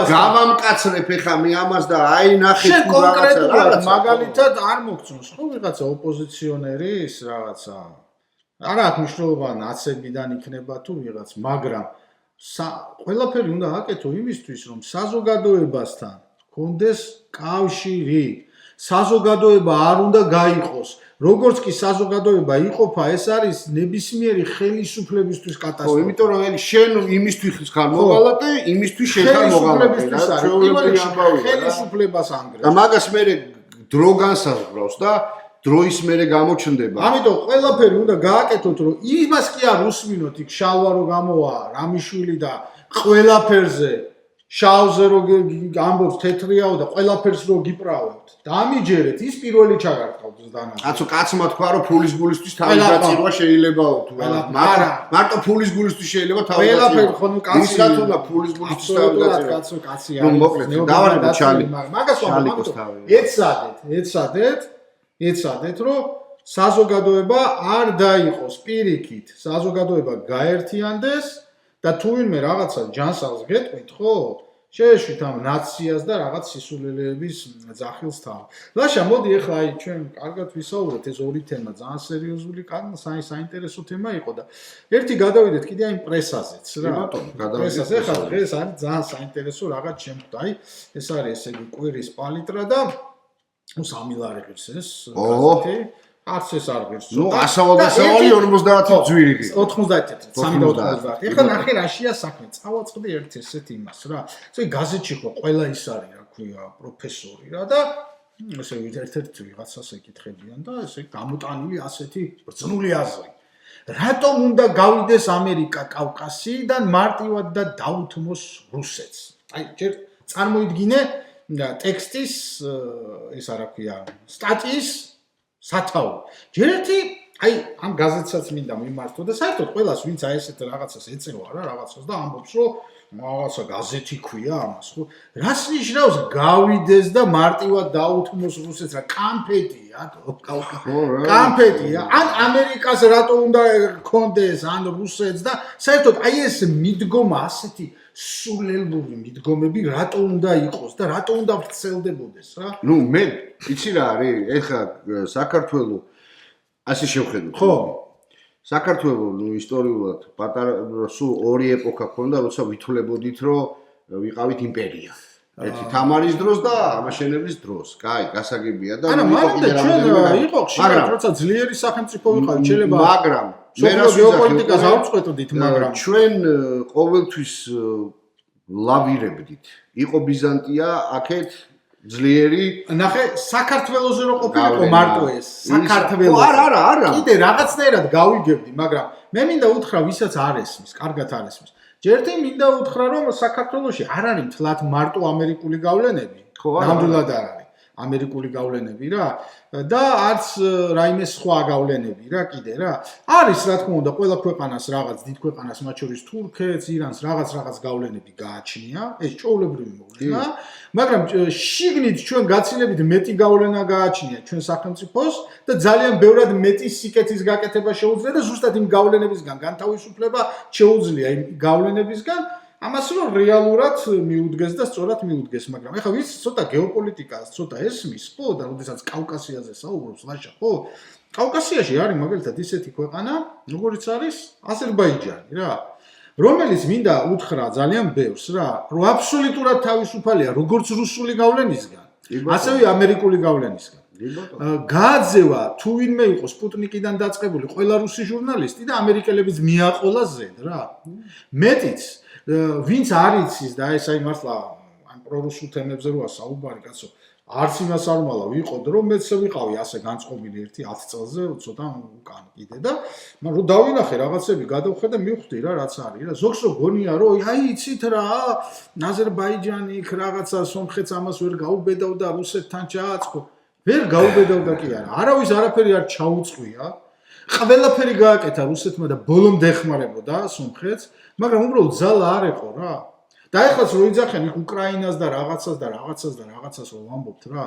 გავამკაცრებ ეხა მე ამას და აი ნახე თუ კონკრეტულად მაგალითად არ მოგწონს ხო ვიღაცა ოპოზიციონერის რაღაცა არა აქვს მნიშვნელობა ნაცებიდან იქნება თუ ვიღაც მაგრამ ყველაფერი უნდა აკეთო იმისთვის რომ საზოგადოებასთან გქონდეს კავშირი საზოგადოება არ უნდა გაიყოს როგორც კი საზოგადოება იყოფა ეს არის ნებისმიერი ხელისუფლებისთვის კატასტროფა. ხო, იმიტომ რომ შენ იმისთვის ხარ მოღალატე, იმისთვის შენ ხარ მოღალატე. ხელისუფლებას ანგრევს. და მაგას მე დრო განსაზღვრავს და დროის მერე გამოჩნდება. ამიტომ ყველაფერი უნდა გააკეთოთ რომ იმას კი არ უსმინოთ იქ შალვა რო გამოვა რამიშვილი და ყველაფერზე შავზე რო ამბობს თეთრიაო და ყველაფერს რო გიპრავებთ. დამიჯერეთ ის პირველი ჩაგარტყავთ დანარჩენ. კაცო კაცმა თქვა რომ ფულის გულისთვის თავი გაწირვა შეიძლებაო თუ არა. მარტო ფულის გულისთვის შეიძლება თავი გაწირვა. ყველაფერი ხო ნუ კაცი. ისრა თუ და ფულის გულისთვის თავი გაწირვა. კაცო კაცი არის. ნუ მოკლედ დავარგო ჩალი. მაგას ვამბობ. ეცადეთ რომ საზოგადოება არ დაიყოს პირიქით. საზოგადოება გაერთიანდეს და თუ ვინმე რაღაცა ჯანსაღს გეტყვით, ხო? შეეშვით ამ ნაციას და რაღაც სისულელეების ძახილს თავ. ლაშა, მოდი ახლა აი ჩვენ კარგად ვისაუბრეთ ეს ორი თემა, ძალიან სერიოზული, საინტერესო თემა იყო და ერთი გადავიდეთ კიდე აი პრესაზეც რა. პრესაზე ახლა დღეს არის ძალიან საინტერესო რაღაც შემდგა. აი ეს არის ესე იგი კვირის პალიტრა და სამი ლარი ღირს ეს გაზეთი. არც ეს არ ღირს. ნუ ასავალდასავალი 50 ძვირი. 90 390. ეხლა ნახე რაშია საქმე. წავაწყდი ერთ ესეთ იმას რა. ესე გაზეთში ხო ყველა ის არის რა ქვია პროფესორი რა და ესე ერთ-ერთ ვიღაცას ეკითხებიან და ესე გამოტანილი ასეთი ბრძნული აზრი. რატომ უნდა გავიდეს ამერიკა კავკასიიდან მარტივად და დაუთმოს რუსეთს? აი ჯერ წარმოიდგინე ტექსტის ეს რა ქვია სტატიის სათაური. ჯერ ერთი აი ამ გაზეთსაც მინდა მიმართო და საერთოდ ყველას ვინც აი ესეთ რაღაცას ეწევა რა რაღაცას და ამბობს რომ რაღაცა გაზეთი ქვია ამას ხო რას ნიშნავს გავიდეს და მარტივად დაუთმოს რუსეთს რა კამფეტია კამფეტია ან ამერიკას რატო უნდა გქონდეს ან რუსეთს და საერთოდ აი ეს მიდგომა ასეთი სულელური მიდგომები რატო უნდა იყოს და რატო უნდა ვრცელდებოდეს რა ნუ მე იცი რა არის ეხლა საქართველოს ასე შევხედოთ ხო საქართველოს ნუ ისტორიულად პატარა სულ ორი ეპოქა ქონდა როცა ვითვლებოდით რომ ვიყავით იმპერია ერთი თამარის დროს და ამაშენების დროს კაი გასაგებია და იყო ხშირად როცა ძლიერი სახელმწიფო ვიყავით შეიძლება მაგრამ მე რა გეოპოლიტიკას არ წყვეტოდით მაგრამ ჩვენ ყოველთვის ლავირებდით იყო ბიზანტია აქეთ ძლიერი ნახე საქართველოზე რო ყოფილიყო მარტო ეს საქართველოს არა კიდე რაღაცნაირად გავიგებდი მაგრამ მე მინდა უთხრა ვისაც არ ესმის კარგად არ ესმის ჯერთი მინდა უთხრა რომ საქართველოში არ არის თლათ მარტო ამერიკული გავლენები ნამდვილად არ არის ამერიკული გავლენები რა და არც რაიმე სხვა გავლენები რა კიდე რა არის რა თქმა უნდა ყველა ქვეყანას რაღაც დიდ ქვეყანას მათ შორის თურქეთს ირანს რაღაც გავლენები გააჩნია ეს ჩვეულებრივი მოვლენა მაგრამ შიგნით ჩვენ გაცილებით მეტი გავლენა გააჩნია ჩვენ სახელმწიფოს და ძალიან ბევრად მეტი სიკეთის გაკეთება შეუძლია და ზუსტად იმ გავლენებისგან განთავისუფლება შეუძლია იმ გავლენებისგან ამას რომ რეალურად მიუდგეს და სწორად მიუდგეს, მაგრამ ეხლა ვის ცოტა გეოპოლიტიკას ცოტა ესმის, ხო, და როდესაც კავკასიაზე საუბრობს, ლაშა, ხო? კავკასიაში არის მაგალითად ისეთი ქვეყანა, როგორიც არის აზერბაიჯანი, რა. რომელიც მინდა უთხრა ძალიან ბევრს, რა, რომ აბსოლუტურად თავისუფალია როგორც რუსული გავლენისგან, ასევე ამერიკული გავლენისგან. გააძევა თუ ვინმე იყო სპუტნიკიდან დაწყებული ყველა რუსი ჟურნალისტი და ამერიკელებიც მიაყოლა ზედ რა. მეტიც ვინც არ იცის და ეს აი მართლა ამ პრორუსულ თემებზე როა საუბარი კაცო არც იმას არ მალა ვიყოდ რომ მეც ვიყავი ასე განწყობილი ერთი 10 წელზე ცოტა უკან კიდე და მაგრამ რომ დავინახე რაღაცები გადავხედე მივხვდი რა რაც არის რა ზოგს რო გონია რომ აი იცით რა აზერბაიჯანი იქ რაღაცა სომხეთს ამას ვერ გაუბედავდა რუსეთთან ჩააწყო ვერ გაუბედავდა კი არა არავის არაფერი არ ჩაუწყვია ყველაფერი გააკეთა რუსეთმა და ბოლომდე ეხმარებოდა სომხეთს მაგრამ უბრალოდ ძალა არ ეყო რა და ეხლაც რო იძახენ იქ უკრაინას და რაღაცას რომ ვამბობთ რა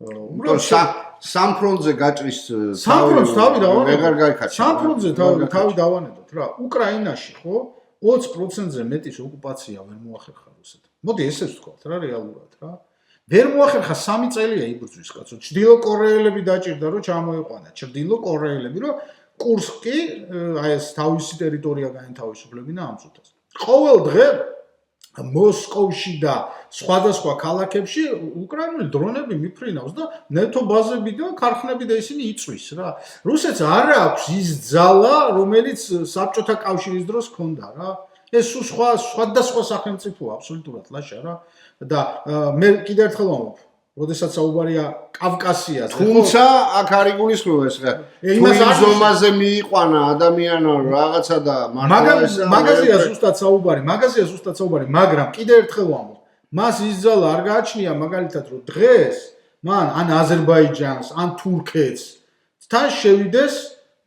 უბრალოდ სამ ფრონტზე გაჭრის სამფრონტს თავი დავანებოთ ვეღარ გაიქაჩა სამფრონტზე თავი დავანებოთ რა უკრაინაში ხო 20%-ზე მეტის ოკუპაცია ვერ მოახერხა რუსეთს მოდი ესეც ვთქვათ რა რეალურად რა ვერ მოახერხა 3 წელია იბრძვის კაცო ჩრდილო კორეელები დაჭირდა რომ ჩამოეყვანა ჩრდილო კორეელები რომ კურსკი აი ეს თავისი ტერიტორია გაენთავისუფლებინა ამ წუთას ყოველ დღე მოსკოვში და სხვადასხვა ქალაქებში უკრაინული დრონები მიფრინავს და ნეტო ბაზები და ქარხნები და ისინი იწვის რა. რუსეთს არ აქვს ის ძალა, რომელიც საბჭოთა კავშირის დროს ჰქონდა რა. ეს სხვადასხვა სახელმწიფოა აბსოლუტურად ლაშა რა. და მე კიდევ ერთხელ ვამბობ, როდესაც საუბარია კავკასიაზე. თუმცა აქ არ იგულისხმება ეს რა. იმას ზომაზე მიიყვანა ადამიანო რაღაცა და მაგაზია ზუსტად საუბარი, მაგრამ კიდევ ერთხელ ვამბობ, მას ის ძალა არ გააჩნია მაგალითად რომ დღეს მან ან აზერბაიჯანს, ან თურქეთს თან შევიდეს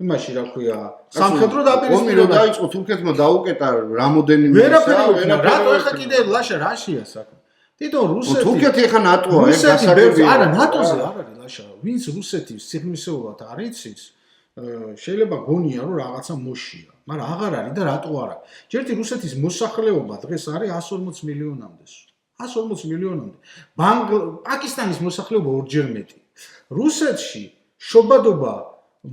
იმაში რა ქვია, სამხედრო დაპირისპირება. ომი რო დაიწყო თურქეთმა დაუკეტა რამოდენიმე ვერაფერი რატო ახლა კიდევ ლაშა რაშია საქმე. თვითონ რუსეთი თურქეთი ახლა ნატოა ეს გასაგებია არა ნატოზე არ არის ლაშა ვინც რუსეთის სიღრმისეულად არ იცის შეიძლება გონია რომ რაღაცა მოშია მაგრამ აღარ არის და რატო არა ჯერთი რუსეთის მოსახლეობა დღეს არის 140 მილიონამდე 140 მილიონამდე პაკისტანის მოსახლეობა ორჯერ მეტი რუსეთში შობადობა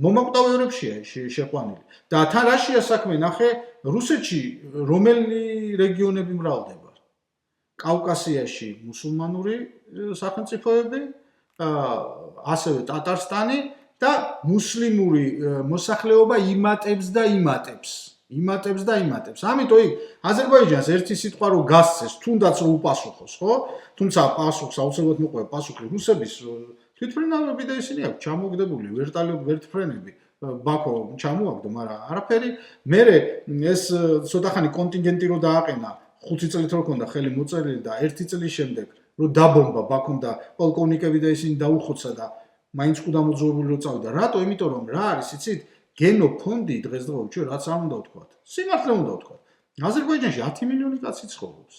მომაკვდავეობებშია შეყვანილი და თან რაშია საქმე ნახე რუსეთში რომელი რეგიონები მრავლდება კავკასიაში მუსულმანური სახელმწიფოები, ასევე ტატარსტანი და მუსლიმური მოსახლეობა იმატებს და იმატებს. ამიტომ იქ აზერბაიჯანს ერთი სიტყვა რო გასცეს, თუნდაც რო უპასუხოს, ხო? თუმცა პასუხს აუცილებლად მოყვება პასუხი რუსების თვითმფრინავები და ისინი აქვს ჩამოგდებული ვერტფრენები. ბაქო ჩამოაგდო, მაგრამ არაფერი. მე ეს ცოტახანი კონტინგენტი რო დააყენა 5 წელით რო ქონდა ხელი მოწერილი და 1 წლის შემდეგ რო დაბომბა ბაქომ და პოლკოვნიკები და ისინი დაუხოცა და მაინც ყუდამოძოვებული რო წავიდა. რატო? იმიტომ რომ რა არის, იცით? გენოფონდი დღესდღეობით ჩვენ რაც არ უნდა ვთქვათ. სიმართლე უნდა ვთქვათ. აზერბაიჯანში 10 მილიონი კაცი ცხოვრობს.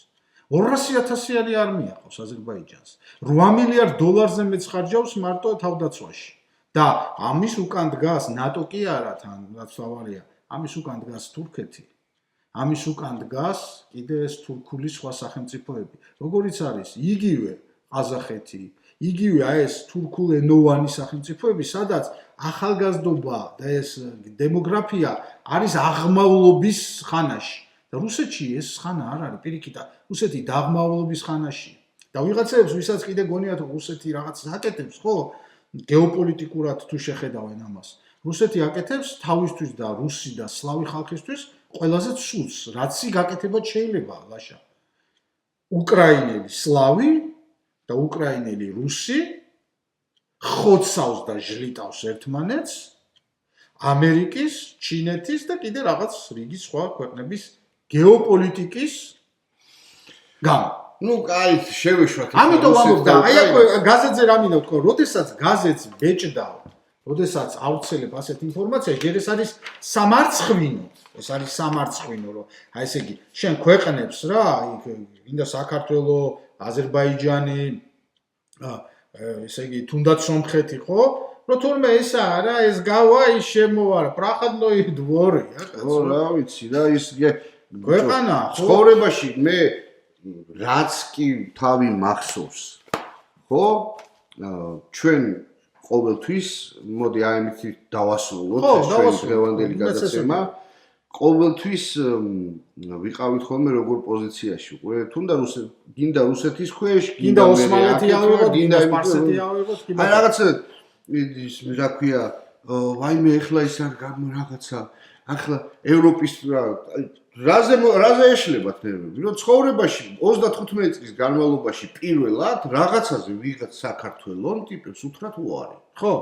200,000-იანი არმია ყავს აზერბაიჯანს. 8 მილიარდ დოლარზე მეც ხარჯავს მარტო თავდაცვაში. და ამის უკან დგას ნატო კი არა თან რაც თავარია. ამის უკან დგას თურქეთი. ამის უკან დგას კიდე ეს თურქული სხვა სახელმწიფოები. როგორიც არის იგივე ყაზახეთი, იგივე ეს თურქულენოვანი სახელმწიფოები, სადაც ახალგაზრდობა და ეს დემოგრაფია არის აღმავლობის ხანაში. და რუსეთში ეს ხანა არ არის, პირიქით, რუსეთი დაღმავლობის ხანაში. და ვიღაცებს, ვისაც კიდე გონიათ, რომ რუსეთი რაღაც აკეთებს, ხო? გეოპოლიტიკურად თუ შეხედავენ ამას. რუსეთი აკეთებს თავისთვის და რუსი და სლავი ხალხისთვის ყველაზე ცუდს, რაც გაკეთებად შეიძლება, ლაშა. უკრაინელი სლავი და უკრაინელი რუსი ხოცავს და ჟლიტავს ერთმანეთს ამერიკის, ჩინეთის და კიდე რაღაც რიგი სხვა ქვეყნების გეოპოლიტიკის გამო. ну, кай, შევეშვათ. ამიტომ ვამბობ და აი აქ გაზეთზე რა მინდა ვთქვა, როდესაც გაზეთს ბეჭდა, როდესაც აუცილებ ასეთ ინფორმაციას, ჯერ ეს არის სამარცხვინო. ეს არის სამარცხვინო, რომ აი ესე იგი, შენ ქვეყნებს რა, იქ გინდა საქართველო, აზერბაიჯანი, ესე იგი, თუნდაც სომხეთი, ხო? რომ თურმე ესა რა, ეს გავა, ის შემოვარ, პრახადნოი დვორი, აკაცო. ხო, რა ვიცი, რა ის ქვეყანა, ხო? ცხოვრებაში მე რაც კი თავი მახსოვს, ხო? ჩვენ ყოველთვის, მოდი აი ამით დავასრულოთ ეს ჩვენი დღევანდელი გადაცემა. ყოველთვის ვიყავით ხოლმე როგორ პოზიციაში, უკვე თუნდა გინდა რუსეთის ქვეშ, გინდა ოსმალეთი ავიღოთ, გინდა სპარსეთი ავიღოთ, აი რაღაცა ის რა ქვია, ვაიმე ეხლა ის არ რაღაცა, ახლა ევროპის რაზე ეშლებათ ნერვები, რომ ცხოვრებაში 35 წლის განმავლობაში პირველად რაღაცაზე ვიღაც საქართველოს ტიპებს უთხრათ უარი. ხო.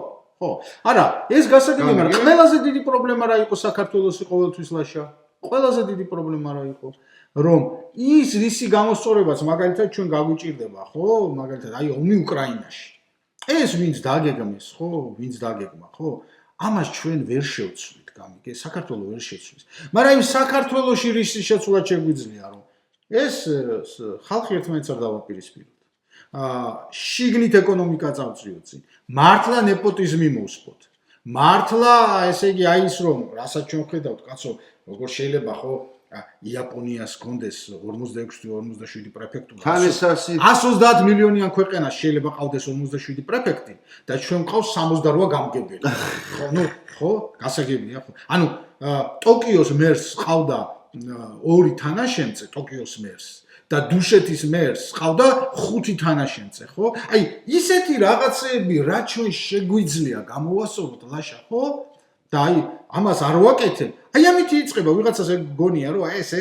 არა, ეს გასაგები, მაგრამ ყველაზე დიდი პრობლემა რა იყო საქართველოს ყოველთვის ლაშა? ყველაზე დიდი პრობლემა რა იყო? რომ ის რისი გამოსწორებაც მაგალითად ჩვენ გაგვიჭირდება, ხო? მაგალითად, აი ომი უკრაინაში. ეს ვინც დაგეგმეს, ხო? ვინც დაგეგმა, ხო? ამას ჩვენ ვერ შევცვლით, გამიგე, საქართველოს ვერ შევცვლის. მაგრამ იმ საქართველოში რისი შეცვლა შეგვიძლია, რომ ეს ხალხი ერთმანეთს არ დავაპირისპიროთ. შიგნით ეკონომიკა წავწიოთ წინ. მართლა ნეპოტიზმი მოვსპოთ. მართლა, ესე იგი, აი ის რომ, რასაც ჩვენ ხედავთ, კაცო, როგორ შეიძლება ხო იაპონიას კონდეს 46-47 პრეფექტურა. 130 მილიონიან ქვეყანას შეიძლება ყავდეს 47 პრეფექტი და ჩვენ ყავს 68 გამგებელი. ხო, გასაგებია ხო? ანუ ტოკიოს მერს ყავდა 2 თანაშემწე ტოკიოს მერს და დუშეთის მერს ყავდა 5 თანაშემწე, ხო? აი, ისეთი რაღაცეები რა ჩვენ შეგვიძლია გამოვასწოროთ ლაშა, ხო? და აი, ამას არ ვაკეთებ. აი, ამით იწყება ვიღაცას გონია, რომ ეს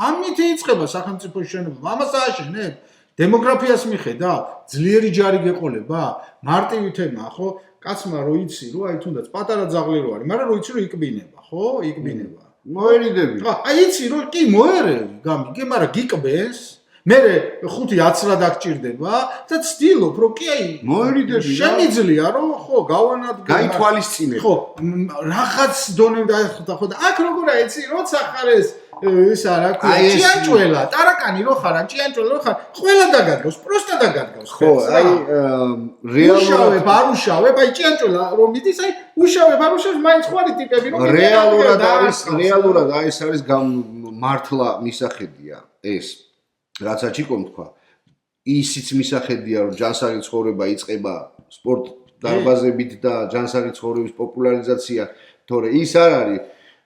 ამით იწყება სახელმწიფოს შენობა. ამას ააშენებ. დემოგრაფიას მიხედავ, ძლიერი ჯარი გეყოლება, მარტივი თემა, ხო? კაცმა რო იცი, რომ აი თუნდაც პატარა ძაღლი რო არის, მაგრამ რო იცი, რომ იკბინება, ხო? იკბინება. მოერიდები. აი იცი რომ კი მოერევი, გამიგე, მაგრამ გიკბეს. მე 5-10 რა დაგჭირდება და ცდილობ რომ კი აი მოერიდები. შემიძლია რომ ხო გავანადგო. გაითვალისწინებ. ხო, რაღაც დონემდე დაიხდა ხო და აქ როგორა იცი, როცა ხარ ეს რა ქვია, ჭიანჭველა, ტარაკანი რო ხარ, ჭიანჭველა რო ხარ, ყველა დაგადგავს, პროსტა დაგადგავს. ხო, აი რეალურად არ უშავებ, აი ჭიანჭველა რომ მიდის, აი უშავებ, არ უშავებ, მაინც ხوارი ტიპები რომ რეალურად აი ეს არის მართლა მისახედია ეს რაც აჩიკომ თქვა ისიც მისახედია რომ ჯანსაღი ცხოვრება იწყება სპორტ დარბაზებით და ჯანსაღი ცხოვრების პოპულარიზაცია თორე ის არ არის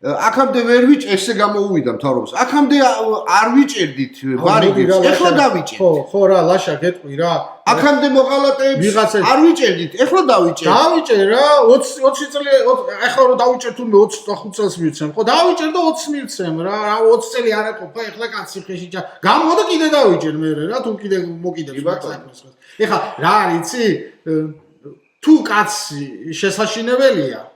აქამდე ვერ ესე გამოუვიდა მთავრობას აქამდე არ ვიჭერდით ვარიგებს ეხლა დავიჭერთ ხო რა ლაშა გეტყვი რა აქამდე მოღალატეებს არ ვიჭერდით ეხლა დავიჭერ რა 20 წელი ეხლა რომ დავიჭერ თუნდე 25 წელს მივცემ ხო დავიჭერ და 20 მივცემ რა 20 წელი არ ეყოფა ეხლა კაცი ხეში გამოვა და კიდე დავიჭერ მე რა თუ კიდე მოკიდებს ეხლა რა არის იცი თუ კაცი შესაშინებელია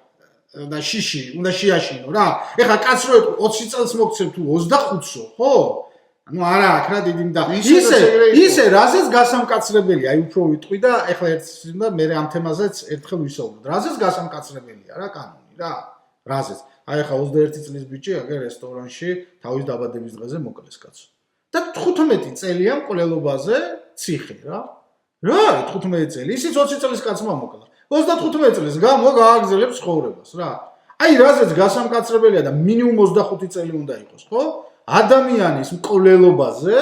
და შიში უნდა შეაშინო რა ეხლა კაც რო 20 წელს მოგცემ თუ 25-ო ხო ну არა აქ რა დიდი და ისე რაზეც გასამკაცრებელია აი უფრო ვიტყვი და ეხლა ერთ და მე ამ თემაზეც ერთხელ ვისაუბროთ რაზეც გასამკაცრებელია რა კანონი რა რაზეც აი ეხლა 21 წლის ბიჭი აგერ რესტორანში თავის დაბადების დღეზე მოკლეს კაცო და 15 წელია მკვლელობაზე ციხე რა 15 წელი ისიც 20 წლის კაცმა მოკლა 35 წლის გამო გააგზელებს ცხოვრებას რა. აი რაზეც გასამკაცრებელია და მინიმუმ 25 წელი უნდა იყოს, ხო? ადამიანის მკვლელობაზე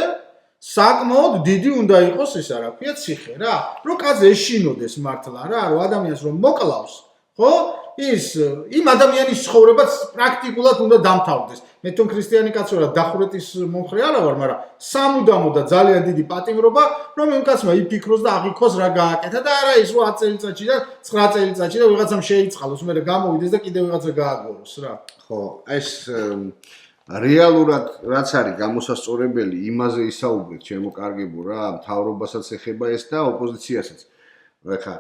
საკმაოდ დიდი უნდა იყოს ისა რა ქვია ციხე რა. რომ კაცზე ეშინოდეს მართლა რა, რომ ადამიანს რომ მოკლავს, ხო? ის იმ ადამიანის ცხოვრებაც პრაქტიკულად უნდა დამთავრდეს. მე თვითონ ქრისტიანი კაცო რა დახურეთის მომხრე არა ვარ, მაგრამ სამუდამო და ძალიან დიდი პატიმრობა, რომ იმ კაცმა იფიქროს და აღიქოს რა გააკეთა და არა ის 8 წელიწადში და 9 წელიწადში და ვიღაცამ შეიწყალოს, მე გამოვიდეს და კიდე ვიღაცა გააგოროს რა. ხო, ეს რეალურად რაც არის გამოსასწორებელი, იმაზე ისაუბრეთ, ჩემო კარგებო რა, მთავრობასაც ეხება ეს და ოპოზიციასაც. ეხლა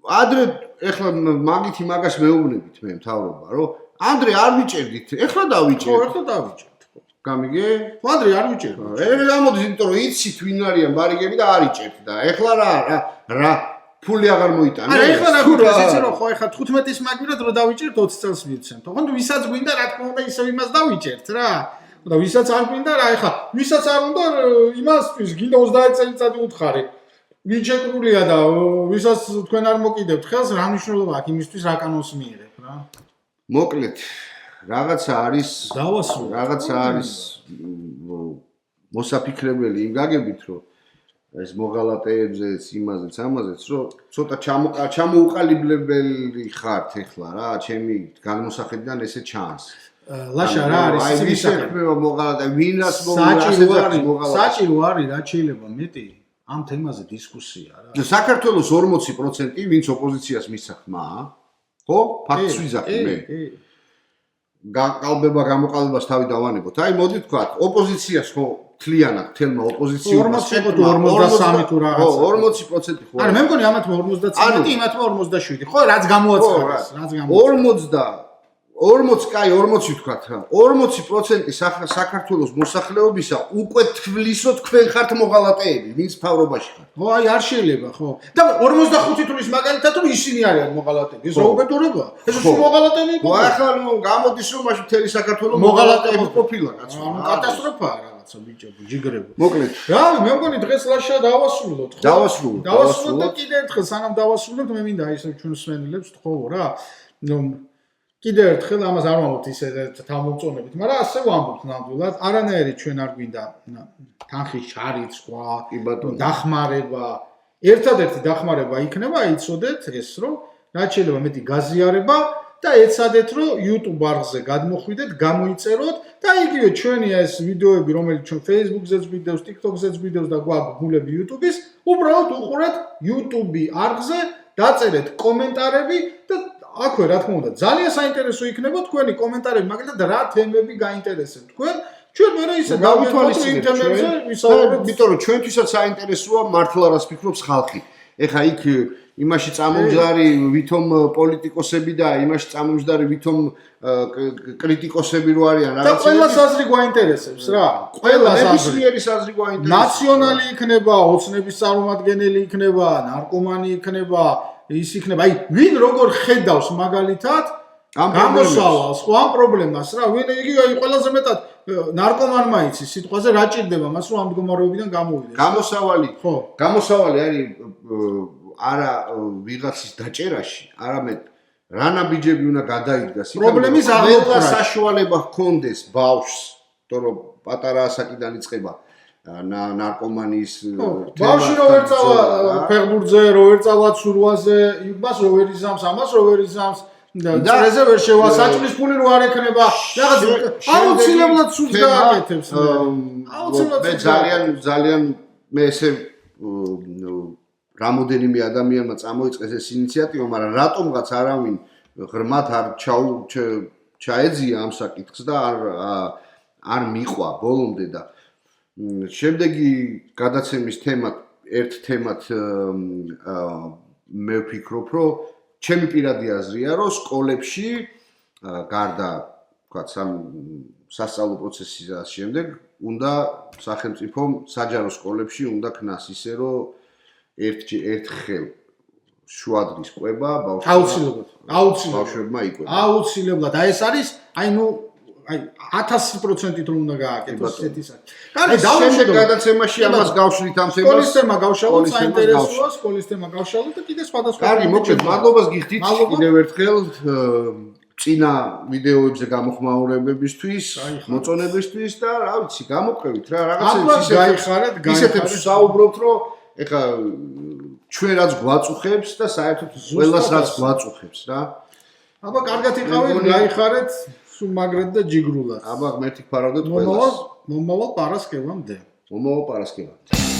ადრე ეხლა მაგითი მაგას მეუბნებით მე მთავრობა რომ ანდრე არ ვიჭერდით ეხლა დავიჭერთ ხო ეხლა დავიჭერთ ხო გამიგე ხო ანდრე არ ვიჭერთ ეხლა გამოდის იმიტომ რომ იცით ვინ არიან ბარიგები და არ იჭერთ და ეხლა რა ფული აღარ მოიტანე არა ეხლა რა გქონდა იცი რომ ხო ეხლა 15-ის მაგვირად რომ დავიჭერთ 20 წელს მივცემთ ხო და ვისაც გვინდა რა თქმა უნდა ისევ იმას დავიჭერთ რა და ვისაც არ გვინდა რა ეხლა ვისაც არ უნდა იმასთვის გინდა 30 წელიწადი უთხარი ვიჭეკრულია და ვისაც თქვენ არ მოკიდებთ ხელს რა მნიშვნელობა აქვს იმისთვის რა კანონს მიიღებ რა მოკლედ რაღაცა არის დავასრულე რაღაცა არის მოსაფიქრებელი იმ გაგებით რომ ეს მოღალატეებზეც იმაზეც ამაზეც რომ ცოტა ჩამოუყალიბლებელი ხართ ეხლა რა ჩემი განმოსახედიდან ესე ჩანს ლაშა რა არის აი ვისექნება მოღალატე ვინას მოღალატე საჭირო არის რა შეიძლება მეტი ამ თემაზე დისკუსია რა. საქართველოს 40% ვინც ოპოზიციას მისცა ხმა, ხო? ფაქტს ვიზახი მე. გაყალბება გამოყალბებას თავი დავანებოთ. აი მოდი თქვა, ოპოზიციას ხო თლიანად თელმა ოპოზიციურმა 43 თუ რაღაცა. ხო, 40% ხო. არა, მე მგონი ამათმა 59, იმათმა 47. ხო, რაც გამოაცხადეს, რაც გამოაცხადეს. 40 კაი 40 ვთქვათ რა. 40% საქართველოს მოსახლეობისა უკვე თვლისო თქვენ ხართ მოღალატეები, ვინც მთავრობაში ხართ. ხო, აი არ შეიძლება, ხო. და 45 თვლის მაგალითად რომ ისინი არიან მოღალატეები. ეს რა უბედურებაა? ეს სულ მოღალატეები იყო. ხო, ახლა გამოდის რომ მაშინ მთელი საქართველოს მოღალატეები ყოფილა, კაცო. კატასტროფაა რაღაცა ბიჭებო, ჯიგრებო. მოკლედ. რა, მე მგონი დღეს ლაშა დავასრულოთ, ხო? დავასრულოთ და კიდე ერთხელ სანამ დავასრულოთ, მე მინდა ისე ჩვენ სვენილებს თხოვ რა. კიდევ ერთხელ ამას არ ვამბობთ ისე თავმომწონებით, მაგრამ ასე ვამბობთ ნამდვილად, არანაირი ჩვენ არ გვინდა თანხის ჩარიცხვა, დახმარება. ერთადერთი დახმარება იქნება, იცოდეთ ეს რომ რაც შეიძლება მეტი გაზიარება და ეცადეთ რომ YouTube არხზე გადმოხვიდეთ, გამოიწეროთ და იგივე ჩვენი ეს ვიდეოები, რომელიც ჩვენ Facebook-ზეც ვიდეოს, TikTok-ზეც ვიდეოს და გვაქვს გულები YouTube-ის, უბრალოდ უყურეთ YouTube არხზე, დაწერეთ კომენტარები და აქვე რა თქმა უნდა ძალიან საინტერესო იქნება თქვენი კომენტარები, მაგალითად რა თემები გაინტერესებთ თქვენ. ჩვენ მე ისე დავითვალისწინებთ იმ თემებზე ვისაუბრებთ, იმიტომ რომ ჩვენთვისაც საინტერესოა მართლა რას ფიქრობს ხალხი. ეხა იქ იმაში წამომჯდარი ვითომ პოლიტიკოსები და იმაში წამომჯდარი ვითომ კრიტიკოსები რო არიან რაღაცა. და ყველა საზრი გვაინტერესებს რა. ყველა ნებისმიერი საზრი გვაინტერესებს. ნაციონალი იქნება, ოცნების წარმომადგენელი იქნება, ნარკომანი იქნება, ის იქნება, აი, ვინ როგორ ხედავს მაგალითად გამოსავალს, ხო, ამ პრობლემას რა, ვინ იგი აი ყველაზე მეტად ნარკომანმა იცის სიტყვაზე რა ჭირდება მას რომ ამ მდგომარეობიდან გამოვიდეს. გამოსავალი, ხო, გამოსავალი არის არა ვიღაცის დაჭერაში, არამედ რა ნაბიჯები უნდა გადაიდგას. პრობლემის აღმოფხვრა საშუალება ჰქონდეს ბავშვს, თორემ პატარა ასაკიდან იწყება ნარკომანის ბავშვი რო ვერ წავა ფეხბურთზე, რო ვერ წავა ცურვაზე, იმას რო ვერ იზამს, ამას რო ვერ იზამს და წრეზე ვერ შევა, საჭმლის ფული რო არ ექნება, რაღაც აუცილებლად სულს გააკეთებს. აუცილებლად ძალიან მე ესე რამოდენიმე ადამიანმა წამოიწყეს ეს ინიციატივა, მაგრამ რატომღაც არავინ ღრმად არ ჩაეძია ამ საკითხს და არ მიყვა ბოლომდე და შემდეგი გადაცემის ერთ თემად მე ვფიქრობ, რომ ჩემი პირადი აზრია, რომ სკოლებში გარდა ვთქვათ სასწავლო პროცესის და შემდეგ უნდა სახელმწიფომ საჯარო სკოლებში უნდა ქნას ისე, რომ ერთხელ შუადღის კვება ბავშვებმა იყვება. აუცილებლად. აი ეს არის, აი ნუ აი 1000%-ით რომ უნდა გააკეთოს ესეთი საკითხი. კარგი, დავუშვით გადაცემაში ამას გავშვით ამ თემას. სკოლის თემა გავშალოთ, საინტერესოა, სკოლის თემა გავშალოთ და კიდე სხვადასხვა. კარგი, მოკლედ, მადლობას გიხდით კიდევ ერთხელ წინა ვიდეოებზე გამოხმაურებებისთვის, მოწონებისთვის და რა ვიცი, გამოყევით რა, რაღაცა ისეთებს საუბრობთ, რომ ეხა ჩვენ რაც გვაწუხებს და საერთოდ ყველას რაც გვაწუხებს რა. აბა კარგად იყავით, გაიხარეთ სულ მაგრად და ჯიგრულად. აბა ღმერთი ფარავდეთ ყველას. მომავალ პარასკევამდე. მომავალ პარასკევამდე.